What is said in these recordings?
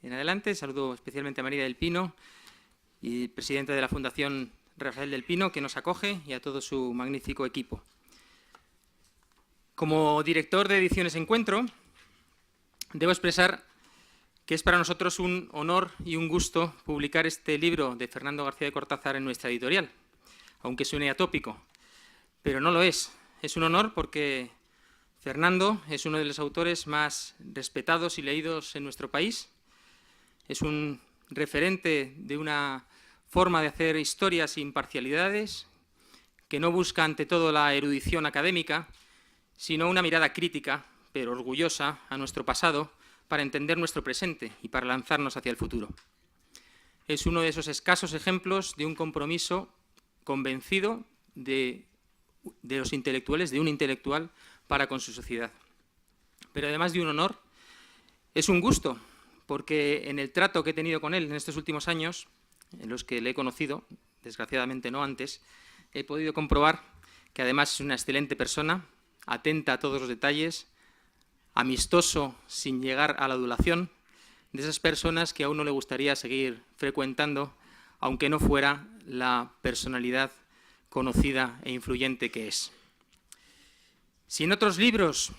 en adelante. Saludo especialmente a María del Pino, y presidenta de la Fundación Rafael del Pino, que nos acoge, y a todo su magnífico equipo. Como director de Ediciones Encuentro, debo expresar que es para nosotros un honor y un gusto publicar este libro de Fernando García de Cortázar en nuestra editorial, aunque suene atópico, pero no lo es. Es un honor porque Fernando es uno de los autores más respetados y leídos en nuestro país. Es un referente de una forma de hacer historia sin parcialidades, que no busca ante todo la erudición académica, sino una mirada crítica, pero orgullosa, a nuestro pasado, para entender nuestro presente y para lanzarnos hacia el futuro. Es uno de esos escasos ejemplos de un compromiso convencido de los intelectuales, de un intelectual, para con su sociedad. Pero además de un honor, es un gusto, porque en el trato que he tenido con él en estos últimos años, en los que le he conocido, desgraciadamente no antes, he podido comprobar que además es una excelente persona, atenta a todos los detalles, amistoso sin llegar a la adulación, de esas personas que a uno le gustaría seguir frecuentando, aunque no fuera la personalidad conocida e influyente que es. Si en otros libros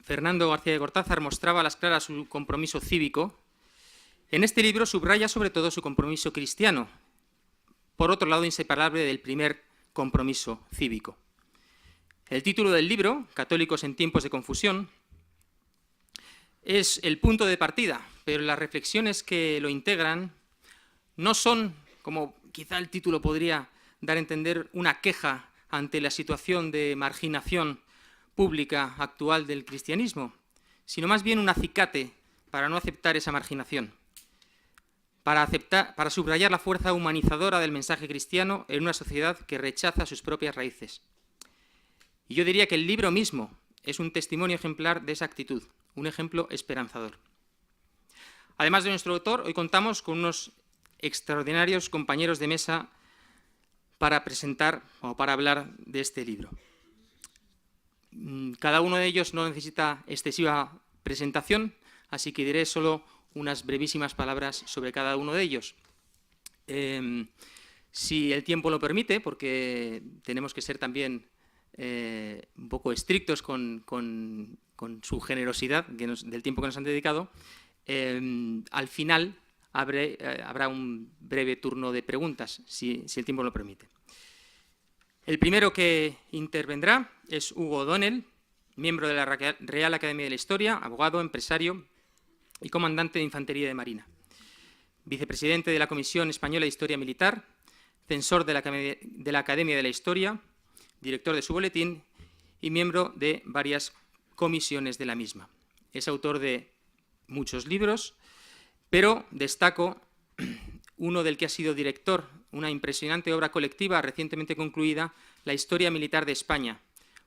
Fernando García de Cortázar mostraba a las claras su compromiso cívico, en este libro subraya sobre todo su compromiso cristiano, por otro lado inseparable del primer compromiso cívico. El título del libro, Católicos en tiempos de confusión, es el punto de partida, pero las reflexiones que lo integran no son, como quizá el título podría dar a entender, una queja ante la situación de marginación pública actual del cristianismo, sino más bien un acicate para no aceptar esa marginación, para subrayar la fuerza humanizadora del mensaje cristiano en una sociedad que rechaza sus propias raíces. Y yo diría que el libro mismo es un testimonio ejemplar de esa actitud, un ejemplo esperanzador. Además de nuestro autor, hoy contamos con unos extraordinarios compañeros de mesa para presentar o para hablar de este libro. Cada uno de ellos no necesita excesiva presentación, así que diré solo unas brevísimas palabras sobre cada uno de ellos. Si el tiempo lo permite, porque tenemos que ser también un poco estrictos con su generosidad del tiempo que nos han dedicado, al final habrá un breve turno de preguntas, si el tiempo lo permite. El primero que intervendrá es Hugo O'Donnell, miembro de la Real Academia de la Historia, abogado, empresario y comandante de Infantería de Marina, vicepresidente de la Comisión Española de Historia Militar, censor de la Academia de la Historia, director de su boletín y miembro de varias comisiones de la misma. Es autor de muchos libros, pero destaco uno del que ha sido director, una impresionante obra colectiva recientemente concluida, La Historia Militar de España,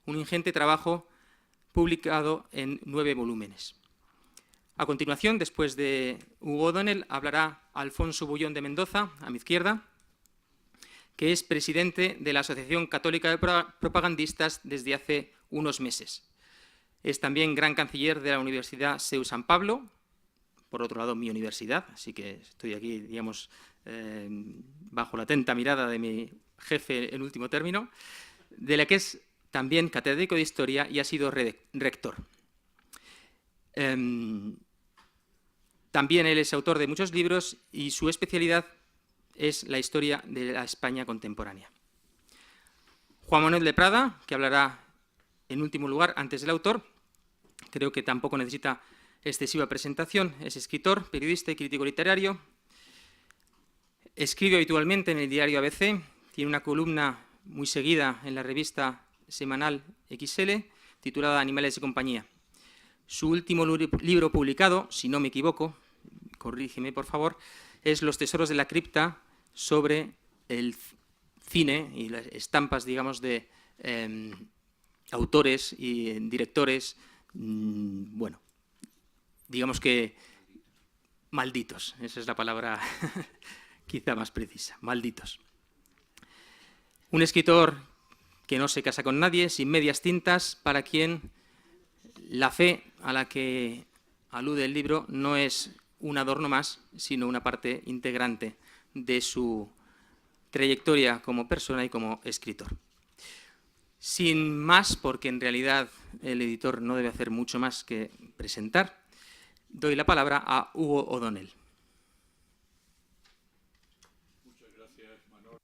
un ingente trabajo publicado en 9 volúmenes. A continuación, después de Hugo O'Donnell, hablará Alfonso Bullón de Mendoza, a mi izquierda, que es presidente de la Asociación Católica de Propagandistas desde hace unos meses. Es también gran canciller de la Universidad CEU San Pablo, por otro lado mi universidad, así que estoy aquí, digamos, bajo la atenta mirada de mi jefe en último término, de la que es también catedrático de Historia y ha sido rector. También él es autor de muchos libros y su especialidad es la historia de la España contemporánea. Juan Manuel de Prada, que hablará en último lugar antes del autor, creo que tampoco necesita excesiva presentación, es escritor, periodista y crítico literario, escribe habitualmente en el diario ABC, tiene una columna muy seguida en la revista semanal XL, titulada Animales de compañía. Su último libro publicado, si no me equivoco, corrígeme por favor, es Los tesoros de la cripta, sobre el cine y las estampas, digamos, de autores y directores, bueno, digamos que malditos, esa es la palabra quizá más precisa, malditos. Un escritor que no se casa con nadie, sin medias tintas, para quien la fe a la que alude el libro no es un adorno más, sino una parte integrante de su trayectoria como persona y como escritor. Sin más, porque en realidad el editor no debe hacer mucho más que presentar, doy la palabra a Hugo O'Donnell. Muchas gracias, Manolo.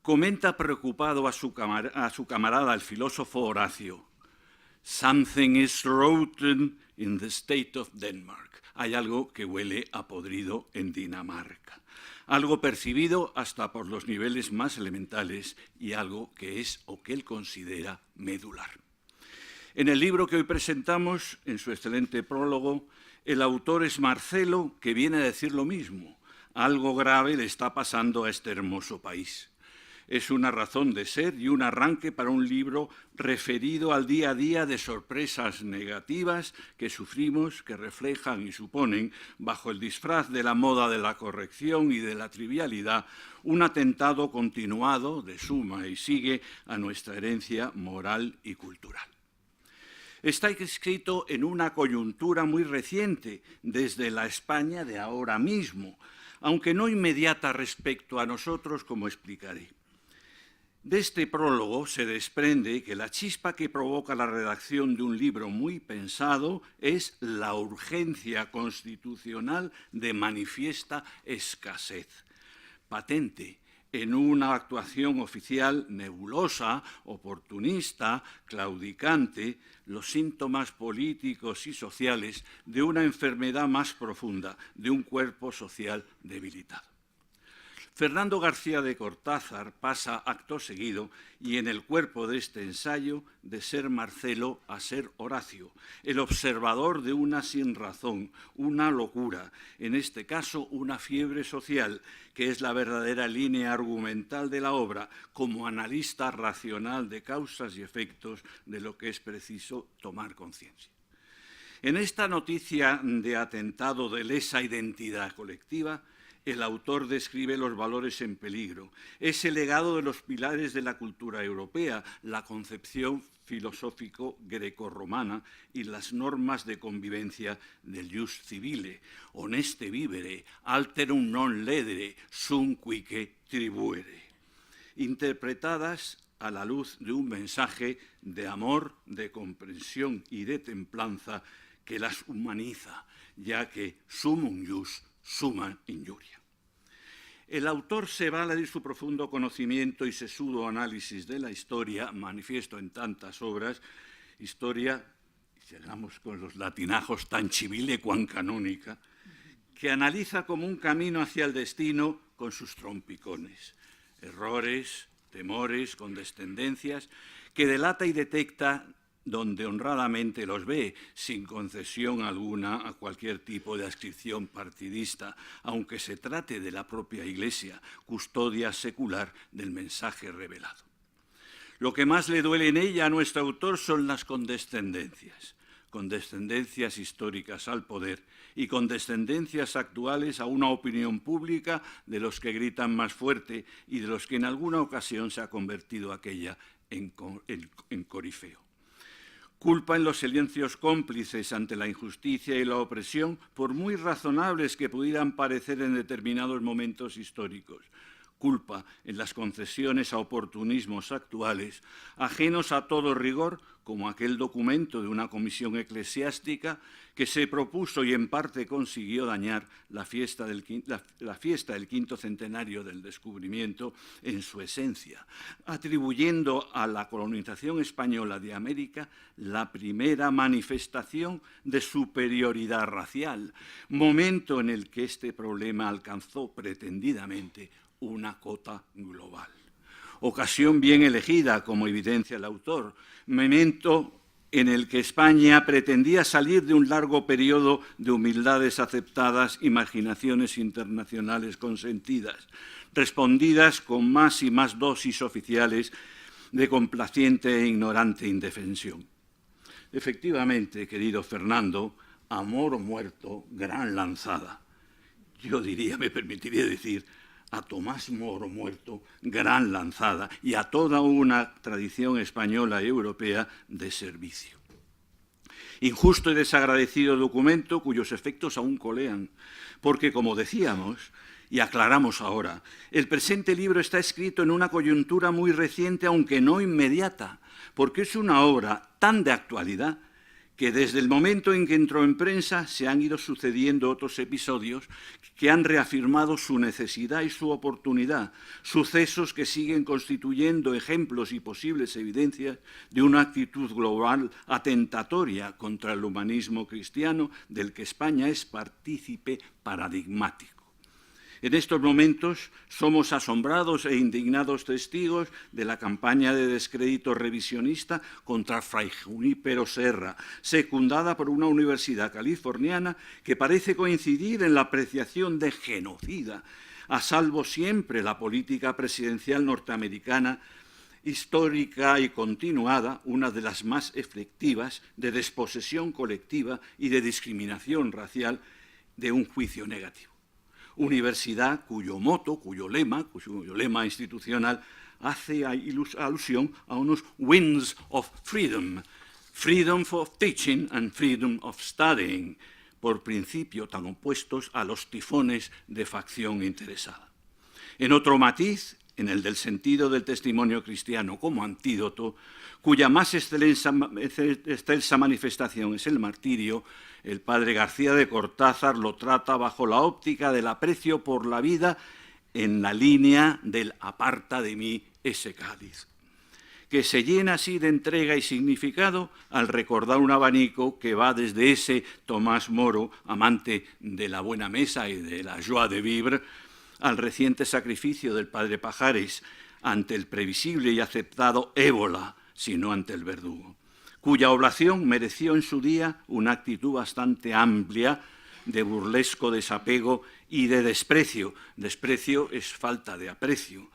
Comenta preocupado a su camarada, el filósofo Horacio: "Something is rotten in the state of Denmark". Hay algo que huele a podrido en Dinamarca. Algo percibido hasta por los niveles más elementales y algo que es o que él considera medular. En el libro que hoy presentamos, en su excelente prólogo, el autor es Marcelo, que viene a decir lo mismo. Algo grave le está pasando a este hermoso país. Es una razón de ser y un arranque para un libro referido al día a día de sorpresas negativas que sufrimos, que reflejan y suponen, bajo el disfraz de la moda de la corrección y de la trivialidad, un atentado continuado de suma y sigue a nuestra herencia moral y cultural. Está escrito en una coyuntura muy reciente, desde la España de ahora mismo, aunque no inmediata respecto a nosotros, como explicaré. De este prólogo se desprende que la chispa que provoca la redacción de un libro muy pensado es la urgencia constitucional de manifiesta escasez, patente en una actuación oficial nebulosa, oportunista, claudicante, los síntomas políticos y sociales de una enfermedad más profunda, de un cuerpo social debilitado. Fernando García de Cortázar pasa acto seguido y en el cuerpo de este ensayo de ser Marcelo a ser Horacio, el observador de una sinrazón, una locura, en este caso una fiebre social, que es la verdadera línea argumental de la obra como analista racional de causas y efectos de lo que es preciso tomar conciencia. En esta noticia de atentado de lesa identidad colectiva, el autor describe los valores en peligro, ese legado de los pilares de la cultura europea, la concepción filosófico grecorromana y las normas de convivencia del jus civile, honeste vivere, alterum non ledere, sum quique tribuere, interpretadas a la luz de un mensaje de amor, de comprensión y de templanza que las humaniza, ya que sumum jus summa injuria. El autor se vale de su profundo conocimiento y sesudo análisis de la historia, manifiesto en tantas obras, historia, llegamos con los latinajos, tan civile cuan canónica, que analiza como un camino hacia el destino con sus trompicones, errores, temores, condescendencias, que delata y detecta donde honradamente los ve, sin concesión alguna a cualquier tipo de adscripción partidista, aunque se trate de la propia Iglesia, custodia secular del mensaje revelado. Lo que más le duele en ella a nuestro autor son las condescendencias históricas al poder y condescendencias actuales a una opinión pública de los que gritan más fuerte y de los que en alguna ocasión se ha convertido aquella en corifeo. Culpa en los silencios cómplices ante la injusticia y la opresión, por muy razonables que pudieran parecer en determinados momentos históricos. Culpa en las concesiones a oportunismos actuales, ajenos a todo rigor, como aquel documento de una comisión eclesiástica que se propuso y en parte consiguió dañar la fiesta del quinto centenario del descubrimiento en su esencia, atribuyendo a la colonización española de América la primera manifestación de superioridad racial, momento en el que este problema alcanzó pretendidamente una cota global. Ocasión bien elegida, como evidencia el autor, momento en el que España pretendía salir de un largo periodo de humildades aceptadas, imaginaciones internacionales consentidas, respondidas con más y más dosis oficiales de complaciente e ignorante indefensión. Efectivamente, querido Fernando, amor o muerto, gran lanzada. yo diría, me permitiría decir, a Tomás Moro muerto, gran lanzada, y a toda una tradición española y europea de servicio. Injusto y desagradecido documento cuyos efectos aún colean, porque, como decíamos, y aclaramos ahora, el presente libro está escrito en una coyuntura muy reciente, aunque no inmediata, porque es una obra tan de actualidad que desde el momento en que entró en prensa se han ido sucediendo otros episodios que han reafirmado su necesidad y su oportunidad, sucesos que siguen constituyendo ejemplos y posibles evidencias de una actitud global atentatoria contra el humanismo cristiano del que España es partícipe paradigmático. En estos momentos somos asombrados e indignados testigos de la campaña de descrédito revisionista contra Fray Junípero Serra, secundada por una universidad californiana que parece coincidir en la apreciación de genocida, a salvo siempre la política presidencial norteamericana histórica y continuada, una de las más efectivas de desposesión colectiva y de discriminación racial de un juicio negativo. Universidad cuyo lema institucional hace alusión a unos winds of freedom, freedom of teaching and freedom of studying, por principio tan opuestos a los tifones de facción interesada. En otro matiz, en el del sentido del testimonio cristiano como antídoto, cuya más excelsa manifestación es el martirio, el padre García de Cortázar lo trata bajo la óptica del aprecio por la vida en la línea del aparta de mí ese cáliz, que se llena así de entrega y significado al recordar un abanico que va desde ese Tomás Moro, amante de la buena mesa y de la joie de vivre, al reciente sacrificio del padre Pajares ante el previsible y aceptado ébola, sino ante el verdugo, cuya oblación mereció en su día una actitud bastante amplia de burlesco desapego y de desprecio. Desprecio es falta de aprecio,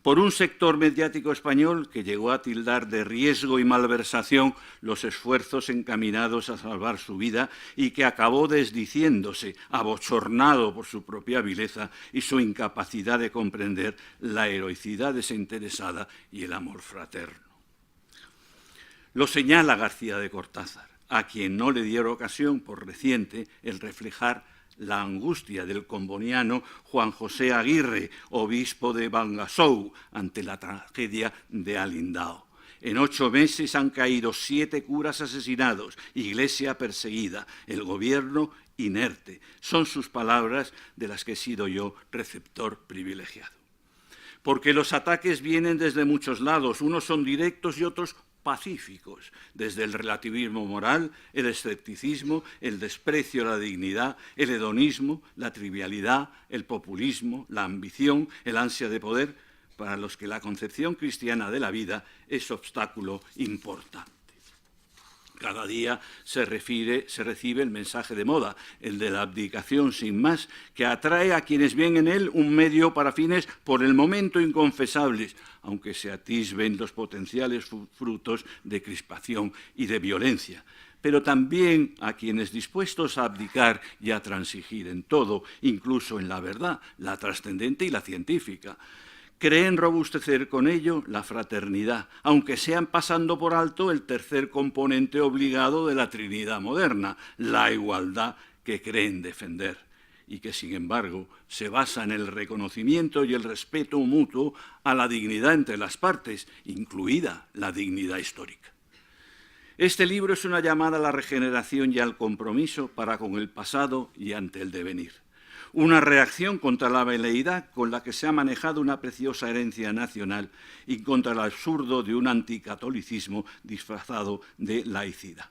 por un sector mediático español que llegó a tildar de riesgo y malversación los esfuerzos encaminados a salvar su vida y que acabó desdiciéndose, abochornado por su propia vileza y su incapacidad de comprender la heroicidad desinteresada y el amor fraterno. Lo señala García de Cortázar, a quien no le diera ocasión por reciente el reflejar la angustia del comboniano Juan José Aguirre, obispo de Bangasou, ante la tragedia de Alindao. En 8 meses han caído 7 curas asesinados, iglesia perseguida, el gobierno inerte. Son sus palabras de las que he sido yo receptor privilegiado. Porque los ataques vienen desde muchos lados, unos son directos y otros pacíficos, desde el relativismo moral, el escepticismo, el desprecio a la dignidad, el hedonismo, la trivialidad, el populismo, la ambición, el ansia de poder, para los que la concepción cristiana de la vida es obstáculo importante. Cada día se recibe el mensaje de moda, el de la abdicación sin más, que atrae a quienes ven en él un medio para fines por el momento inconfesables, aunque se atisben los potenciales frutos de crispación y de violencia, pero también a quienes dispuestos a abdicar y a transigir en todo, incluso en la verdad, la trascendente y la científica, creen robustecer con ello la fraternidad, aunque sean pasando por alto el tercer componente obligado de la Trinidad moderna, la igualdad que creen defender y que, sin embargo, se basa en el reconocimiento y el respeto mutuo a la dignidad entre las partes, incluida la dignidad histórica. Este libro es una llamada a la regeneración y al compromiso para con el pasado y ante el devenir. Una reacción contra la veleidad con la que se ha manejado una preciosa herencia nacional y contra el absurdo de un anticatolicismo disfrazado de laicidad.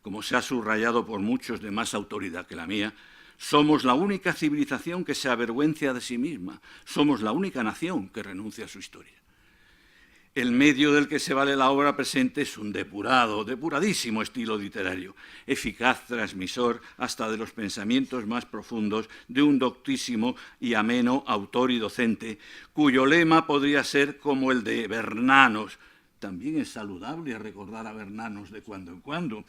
Como se ha subrayado por muchos de más autoridad que la mía, somos la única civilización que se avergüenza de sí misma, somos la única nación que renuncia a su historia. El medio del que se vale la obra presente es un depuradísimo estilo literario, eficaz transmisor hasta de los pensamientos más profundos de un doctísimo y ameno autor y docente, cuyo lema podría ser como el de Bernanos. También es saludable recordar a Bernanos de cuando en cuando.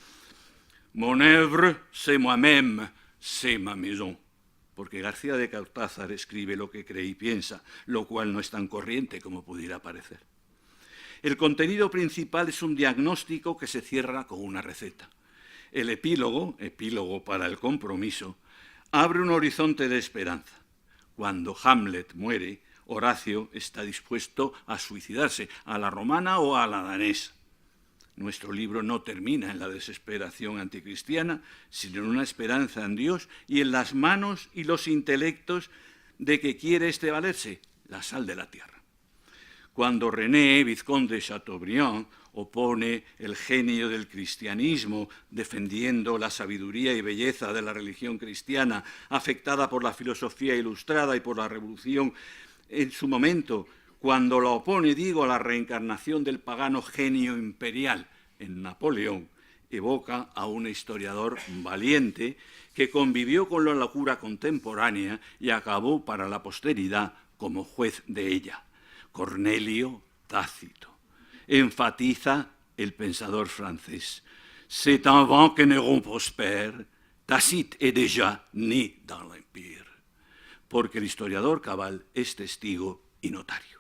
Mon œuvre, c'est moi-même, c'est ma maison. porque García de Cortázar escribe lo que cree y piensa, lo cual no es tan corriente como pudiera parecer. El contenido principal es un diagnóstico que se cierra con una receta. El epílogo para el compromiso, abre un horizonte de esperanza. Cuando Hamlet muere, Horacio está dispuesto a suicidarse, a la romana o a la danesa. Nuestro libro no termina en la desesperación anticristiana, sino en una esperanza en Dios y en las manos y los intelectos de que quiere este valerse, la sal de la tierra. Cuando René, vizconde de Chateaubriand, opone el genio del cristianismo, defendiendo la sabiduría y belleza de la religión cristiana, afectada por la filosofía ilustrada y por la revolución en su momento, cuando la opone, digo, a la reencarnación del pagano genio imperial en Napoleón, evoca a un historiador valiente que convivió con la locura contemporánea y acabó para la posteridad como juez de ella. Cornelio Tácito. Enfatiza el pensador francés. C'est un vent que ne rompt prospère, Tacite est déjà né dans l'Empire. Porque el historiador cabal es testigo y notario.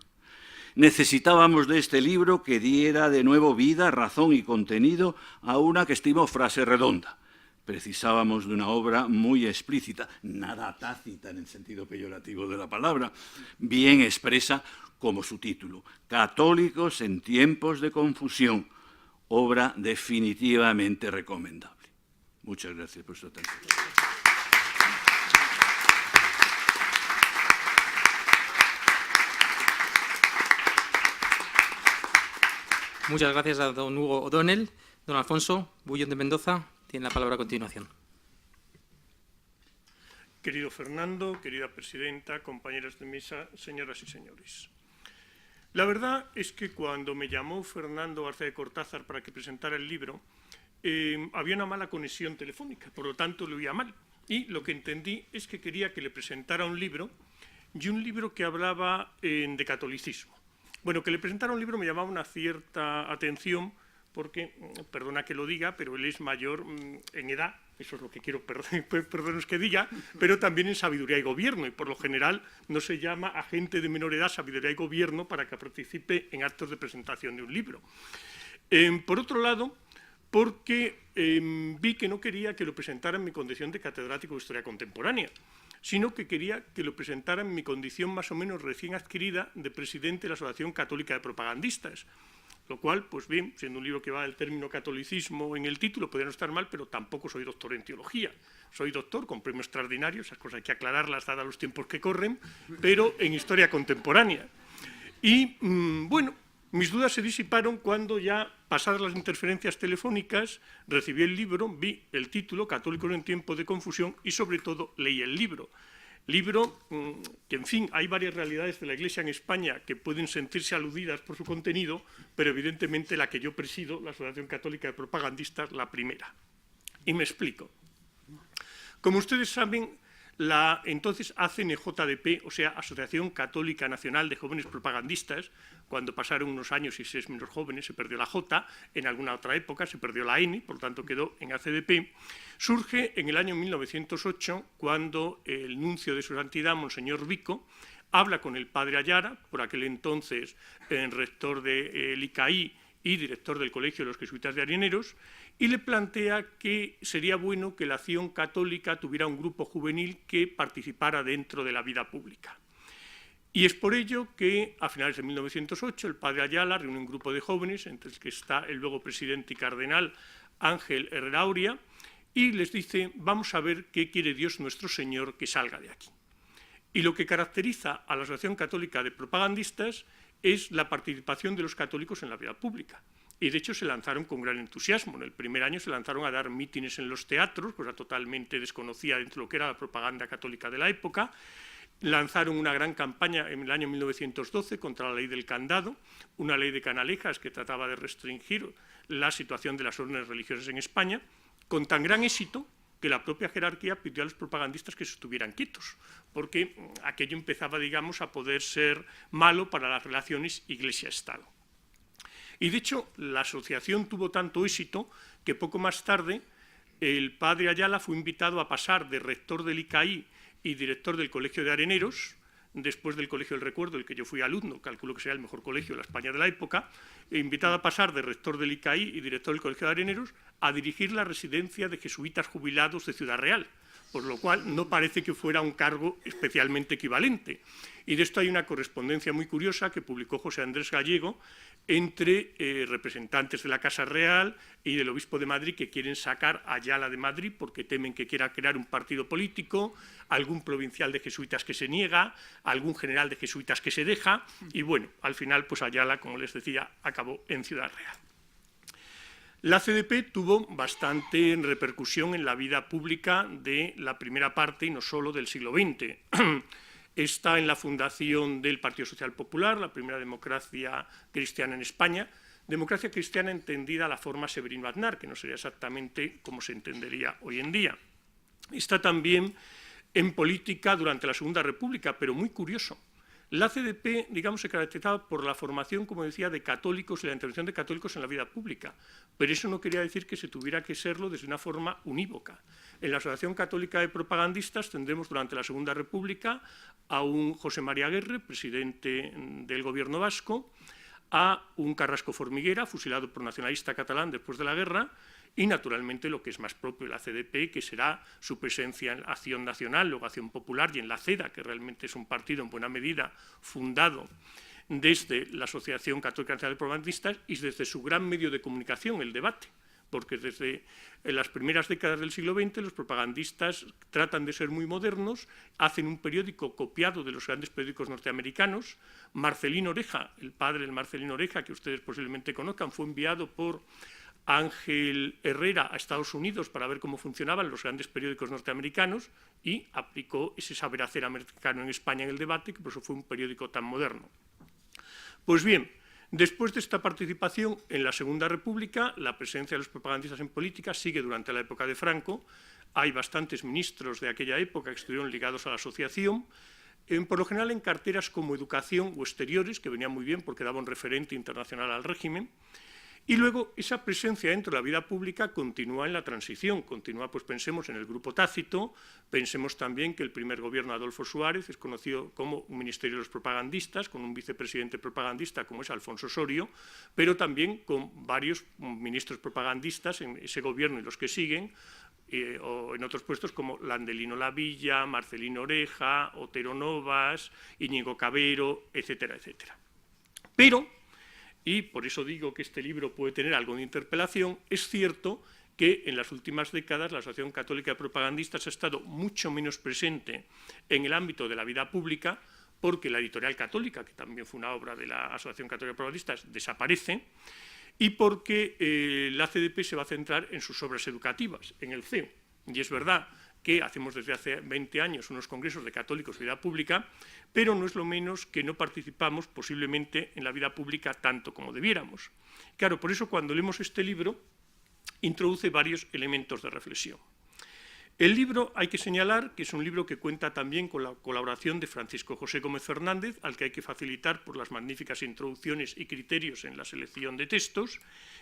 Necesitábamos de este libro que diera de nuevo vida, razón y contenido a una que estimo frase redonda. Precisábamos de una obra muy explícita, nada tácita en el sentido peyorativo de la palabra, bien expresa como su título, Católicos en tiempos de confusión, obra definitivamente recomendable. Muchas gracias por su atención. Muchas gracias a don Hugo O'Donnell. Don Alfonso Bullón de Mendoza tiene la palabra a continuación. Querido Fernando, querida presidenta, compañeras de mesa, señoras y señores. La verdad es que cuando me llamó Fernando García de Cortázar para que presentara el libro, había una mala conexión telefónica, por lo tanto lo oía mal. Y lo que entendí es que quería que le presentara un libro, y un libro que hablaba de catolicismo. Bueno, que le presentara un libro me llamaba una cierta atención, porque, perdona que lo diga, pero él es mayor en edad, eso es lo que quiero, perdones que diga, pero también en sabiduría y gobierno, y por lo general no se llama a gente de menor edad sabiduría y gobierno para que participe en actos de presentación de un libro. Por otro lado, porque vi que no quería que lo presentara en mi condición de catedrático de Historia Contemporánea, sino que quería que lo presentara en mi condición más o menos recién adquirida de presidente de la Asociación Católica de Propagandistas, lo cual, pues bien, siendo un libro que va del término catolicismo en el título, podría no estar mal, pero tampoco soy doctor en teología. Soy doctor con premio extraordinario, esas cosas hay que aclararlas dadas los tiempos que corren, pero en historia contemporánea. Y, bueno, mis dudas se disiparon cuando ya, pasadas las interferencias telefónicas, recibí el libro, vi el título, Católicos en tiempos de confusión, y sobre todo leí el libro. Libro que, en fin, hay varias realidades de la Iglesia en España que pueden sentirse aludidas por su contenido, pero evidentemente la que yo presido, la Asociación Católica de Propagandistas, la primera. Y me explico. Como ustedes saben, la entonces ACNJDP, o sea, Asociación Católica Nacional de Jóvenes Propagandistas, cuando pasaron unos años y se es menos jóvenes, se perdió la J, en alguna otra época se perdió la N, por tanto quedó en ACDP, surge en el año 1908, cuando el nuncio de su santidad, Monseñor Vico, habla con el padre Ayala, por aquel entonces rector del ICAI y director del Colegio de los Jesuitas de Arineros, y le plantea que sería bueno que la Acción Católica tuviera un grupo juvenil que participara dentro de la vida pública. Y es por ello que, a finales de 1908, el padre Ayala reúne un grupo de jóvenes, entre los que está el luego presidente y cardenal Ángel Herrera Auria, y les dice, vamos a ver qué quiere Dios nuestro Señor que salga de aquí. Y lo que caracteriza a la Asociación Católica de Propagandistas es la participación de los católicos en la vida pública. Y de hecho se lanzaron con gran entusiasmo. En el primer año se lanzaron a dar mítines en los teatros, cosa totalmente desconocida dentro de lo que era la propaganda católica de la época. Lanzaron una gran campaña en el año 1912 contra la ley del candado, una ley de canalejas que trataba de restringir la situación de las órdenes religiosas en España, con tan gran éxito que la propia jerarquía pidió a los propagandistas que se estuvieran quietos, porque aquello empezaba, digamos, a poder ser malo para las relaciones Iglesia-Estado. Y de hecho, la asociación tuvo tanto éxito que poco más tarde el padre Ayala fue invitado a pasar de rector del ICAI y director del Colegio de Areneros, después del Colegio del Recuerdo, el que yo fui alumno, calculo que sea el mejor colegio de la España de la época, invitado a pasar de rector del ICAI y director del Colegio de Areneros a dirigir la residencia de jesuitas jubilados de Ciudad Real, por lo cual no parece que fuera un cargo especialmente equivalente. Y de esto hay una correspondencia muy curiosa que publicó José Andrés Gallego entre representantes de la Casa Real y del Obispo de Madrid, que quieren sacar a Ayala de Madrid porque temen que quiera crear un partido político, algún provincial de jesuitas que se niega, algún general de jesuitas que se deja, y bueno, al final pues Ayala, como les decía, acabó en Ciudad Real. La CDP tuvo bastante repercusión en la vida pública de la primera parte y no solo del siglo XX. Está en la fundación del Partido Social Popular, la primera democracia cristiana en España, democracia cristiana entendida a la forma Severino Aznar, que no sería exactamente como se entendería hoy en día. Está también en política durante la Segunda República, pero muy curioso. La CDP, digamos, se caracterizaba por la formación, como decía, de católicos y la intervención de católicos en la vida pública, pero eso no quería decir que se tuviera que serlo desde una forma unívoca. En la Asociación Católica de Propagandistas tendremos durante la Segunda República a un José María Aguerre, presidente del gobierno vasco, a un Carrasco Formiguera, fusilado por nacionalista catalán después de la guerra, y naturalmente lo que es más propio de la CDP, que será su presencia en Acción Nacional, luego Acción Popular, y en la CEDA, que realmente es un partido en buena medida fundado desde la Asociación Católica Nacional de Propagandistas y desde su gran medio de comunicación, el debate, porque desde las primeras décadas del siglo XX los propagandistas tratan de ser muy modernos, hacen un periódico copiado de los grandes periódicos norteamericanos. Marcelino Oreja, el padre del Marcelino Oreja, que ustedes posiblemente conozcan, fue enviado por Ángel Herrera a Estados Unidos para ver cómo funcionaban los grandes periódicos norteamericanos y aplicó ese saber hacer americano en España en el debate, que por eso fue un periódico tan moderno. Pues bien, después de esta participación en la Segunda República, la presencia de los propagandistas en política sigue durante la época de Franco. Hay bastantes ministros de aquella época que estuvieron ligados a la asociación, por lo general en carteras como Educación o Exteriores, que venían muy bien porque daba un referente internacional al régimen. Y luego esa presencia dentro de la vida pública continúa en la transición, continúa, pues pensemos en el Grupo Tácito, pensemos también que el primer gobierno de Adolfo Suárez es conocido como un ministerio de los propagandistas, con un vicepresidente propagandista como es Alfonso Osorio, pero también con varios ministros propagandistas en ese gobierno y los que siguen, o en otros puestos como Landelino Lavilla, Marcelino Oreja, Otero Novas, Íñigo Cabero, etcétera, etcétera. Pero, y por eso digo que este libro puede tener algo de interpelación, es cierto que en las últimas décadas la Asociación Católica de Propagandistas ha estado mucho menos presente en el ámbito de la vida pública, porque la Editorial Católica, que también fue una obra de la Asociación Católica de Propagandistas, desaparece, y porque la CDP se va a centrar en sus obras educativas, en el CEU. Y es verdad que hacemos desde hace 20 años unos congresos de católicos de vida pública, pero no es lo menos que no participamos posiblemente en la vida pública tanto como debiéramos. Claro, por eso cuando leemos este libro introduce varios elementos de reflexión. El libro, hay que señalar que es un libro que cuenta también con la colaboración de Francisco José Gómez Fernández, al que hay que facilitar por las magníficas introducciones y criterios en la selección de textos.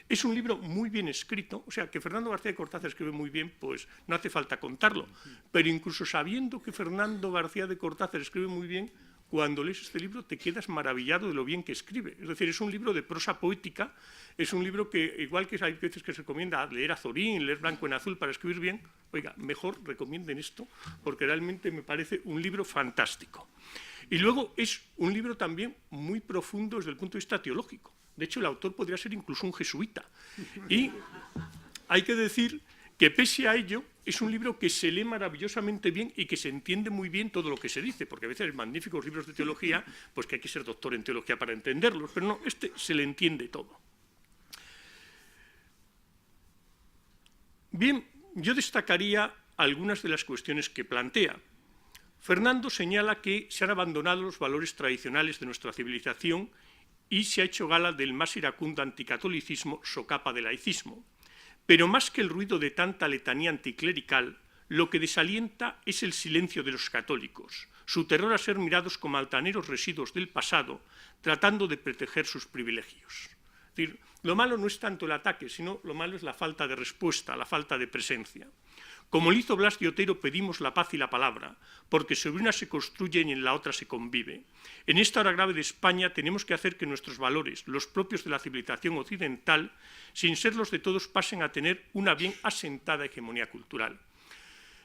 Es un libro muy bien escrito, o sea, que Fernando García de Cortázar escribe muy bien, pues no hace falta contarlo, pero incluso sabiendo que Fernando García de Cortázar escribe muy bien, cuando lees este libro te quedas maravillado de lo bien que escribe. Es decir, es un libro de prosa poética, es un libro que, igual que hay veces que se recomienda leer a Zorín, leer Blanco en Azul para escribir bien, oiga, mejor recomienden esto, porque realmente me parece un libro fantástico. Y luego es un libro también muy profundo desde el punto de vista teológico. De hecho, el autor podría ser incluso un jesuita. Y hay que decir que pese a ello, es un libro que se lee maravillosamente bien y que se entiende muy bien todo lo que se dice, porque a veces hay magníficos libros de teología, pues que hay que ser doctor en teología para entenderlos, pero no, este se le entiende todo. Bien, yo destacaría algunas de las cuestiones que plantea. Fernando señala que se han abandonado los valores tradicionales de nuestra civilización y se ha hecho gala del más iracundo anticatolicismo, socapa de laicismo. Pero más que el ruido de tanta letanía anticlerical, lo que desalienta es el silencio de los católicos, su terror a ser mirados como altaneros residuos del pasado, tratando de proteger sus privilegios. Es decir, lo malo no es tanto el ataque, sino lo malo es la falta de respuesta, la falta de presencia. Como lo hizo Blas de Otero, pedimos la paz y la palabra, porque sobre una se construye y en la otra se convive. En esta hora grave de España tenemos que hacer que nuestros valores, los propios de la civilización occidental, sin ser los de todos, pasen a tener una bien asentada hegemonía cultural.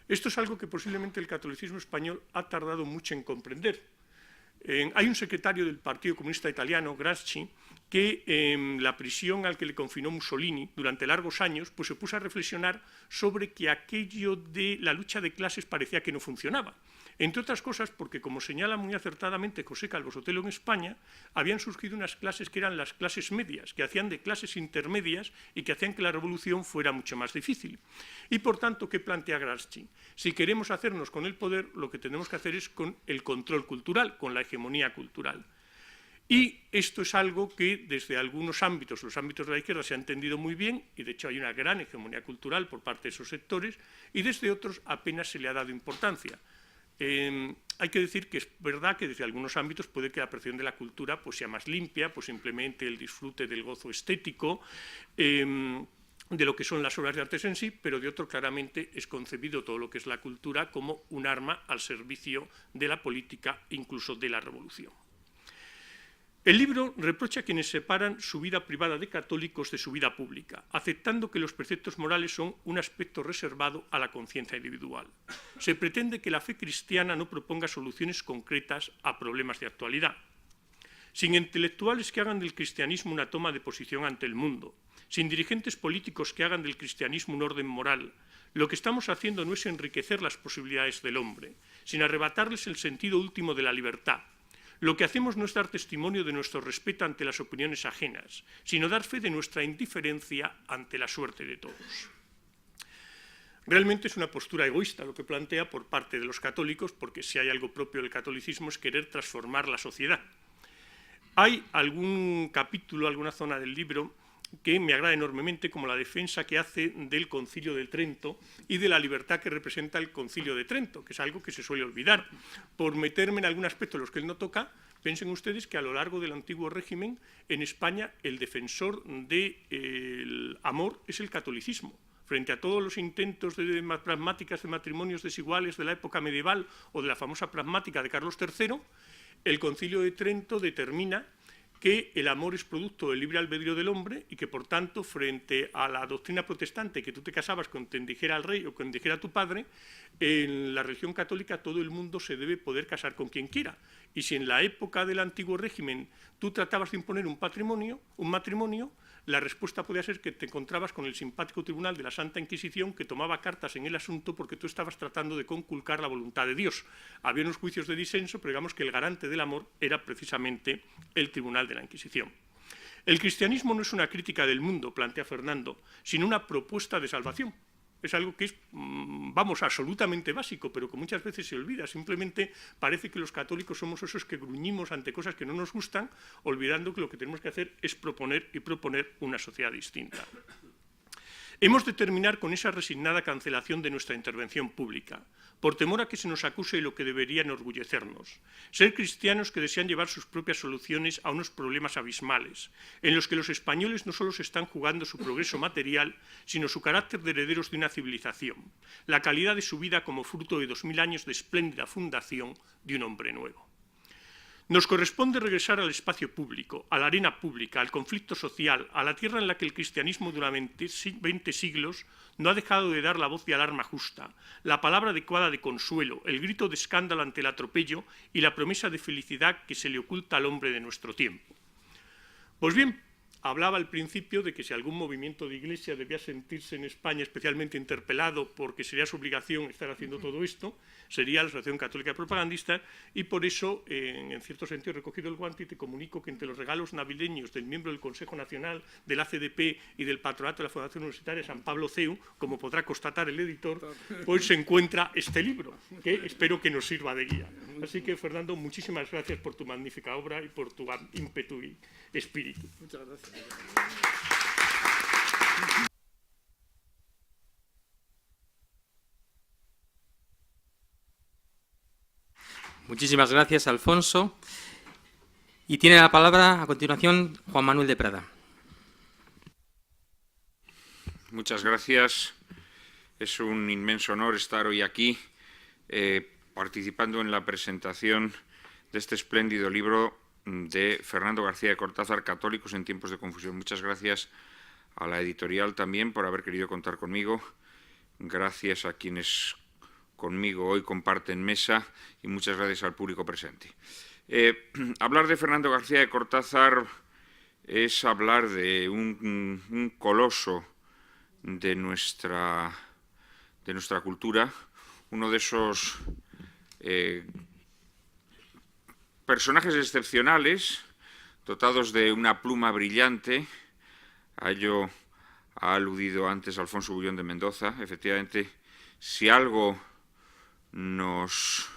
Esto es algo que posiblemente el catolicismo español ha tardado mucho en comprender. Hay un secretario del Partido Comunista Italiano, Gramsci, que en la prisión al que le confinó Mussolini durante largos años, pues se puso a reflexionar sobre que aquello de la lucha de clases parecía que no funcionaba. Entre otras cosas porque, como señala muy acertadamente José Calvo Sotelo en España, habían surgido unas clases que eran las clases medias, que hacían de clases intermedias y que hacían que la revolución fuera mucho más difícil. Y por tanto, ¿qué plantea Gramsci? Si queremos hacernos con el poder, lo que tenemos que hacer es con el control cultural, con la hegemonía cultural. Y esto es algo que desde algunos ámbitos, los ámbitos de la izquierda, se ha entendido muy bien, y de hecho hay una gran hegemonía cultural por parte de esos sectores, y desde otros apenas se le ha dado importancia. Hay que decir que es verdad que desde algunos ámbitos puede que la percepción de la cultura pues, sea más limpia, pues simplemente el disfrute del gozo estético, de lo que son las obras de arte en sí, pero de otro claramente es concebido todo lo que es la cultura como un arma al servicio de la política, incluso de la revolución. El libro reprocha a quienes separan su vida privada de católicos de su vida pública, aceptando que los preceptos morales son un aspecto reservado a la conciencia individual. Se pretende que la fe cristiana no proponga soluciones concretas a problemas de actualidad. Sin intelectuales que hagan del cristianismo una toma de posición ante el mundo, sin dirigentes políticos que hagan del cristianismo un orden moral, lo que estamos haciendo no es enriquecer las posibilidades del hombre, sino arrebatarles el sentido último de la libertad. Lo que hacemos no es dar testimonio de nuestro respeto ante las opiniones ajenas, sino dar fe de nuestra indiferencia ante la suerte de todos. Realmente es una postura egoísta lo que plantea por parte de los católicos, porque si hay algo propio del catolicismo es querer transformar la sociedad. Hay algún capítulo, alguna zona del libro que me agrada enormemente, como la defensa que hace del Concilio de Trento y de la libertad que representa el Concilio de Trento, que es algo que se suele olvidar. Por meterme en algún aspecto de los que él no toca, piensen ustedes que a lo largo del antiguo régimen, en España, el defensor del amor es el catolicismo. Frente a todos los intentos de pragmáticas de matrimonios desiguales de la época medieval o de la famosa pragmática de Carlos III, el Concilio de Trento determina que el amor es producto del libre albedrío del hombre y que, por tanto, frente a la doctrina protestante, que tú te casabas con quien dijera el rey o con quien dijera tu padre, en la religión católica todo el mundo se debe poder casar con quien quiera. Y si en la época del antiguo régimen tú tratabas de imponer un matrimonio, la respuesta podía ser que te encontrabas con el simpático tribunal de la Santa Inquisición que tomaba cartas en el asunto porque tú estabas tratando de conculcar la voluntad de Dios. Había unos juicios de disenso, pero digamos que el garante del amor era precisamente el tribunal de la Inquisición. El cristianismo no es una crítica del mundo, plantea Fernando, sino una propuesta de salvación. Es algo que es, vamos, absolutamente básico, pero que muchas veces se olvida. Simplemente parece que los católicos somos esos que gruñimos ante cosas que no nos gustan, olvidando que lo que tenemos que hacer es proponer una sociedad distinta. Hemos de terminar con esa resignada cancelación de nuestra intervención pública, por temor a que se nos acuse de lo que debería enorgullecernos. Ser cristianos que desean llevar sus propias soluciones a unos problemas abismales, en los que los españoles no solo se están jugando su progreso material, sino su carácter de herederos de una civilización, la calidad de su vida como fruto de 2000 años de espléndida fundación de un hombre nuevo. Nos corresponde regresar al espacio público, a la arena pública, al conflicto social, a la tierra en la que el cristianismo durante 20 siglos no ha dejado de dar la voz de alarma justa, la palabra adecuada de consuelo, el grito de escándalo ante el atropello y la promesa de felicidad que se le oculta al hombre de nuestro tiempo. Pues bien, hablaba al principio de que si algún movimiento de iglesia debía sentirse en España especialmente interpelado porque sería su obligación estar haciendo todo esto, sería la Asociación Católica Propagandista, y por eso, en cierto sentido, he recogido el guante y te comunico que entre los regalos navideños del miembro del Consejo Nacional, del ACDP y del Patronato de la Fundación Universitaria San Pablo CEU, como podrá constatar el editor, pues se encuentra este libro, que espero que nos sirva de guía. Así que, Fernando, muchísimas gracias por tu magnífica obra y por tu ímpetu y espíritu. Muchas gracias. Muchísimas gracias, Alfonso. Y tiene la palabra a continuación Juan Manuel de Prada. Muchas gracias. Es un inmenso honor estar hoy aquí participando en la presentación de este espléndido libro de Fernando García de Cortázar, Católicos en tiempos de confusión. Muchas gracias a la editorial también por haber querido contar conmigo. Gracias a quienes conmigo hoy comparten mesa y muchas gracias al público presente. Hablar de Fernando García de Cortázar es hablar de un coloso de nuestra cultura, uno de esos personajes excepcionales, dotados de una pluma brillante. A ello ha aludido antes Alfonso Bullón de Mendoza. Efectivamente, si algo nos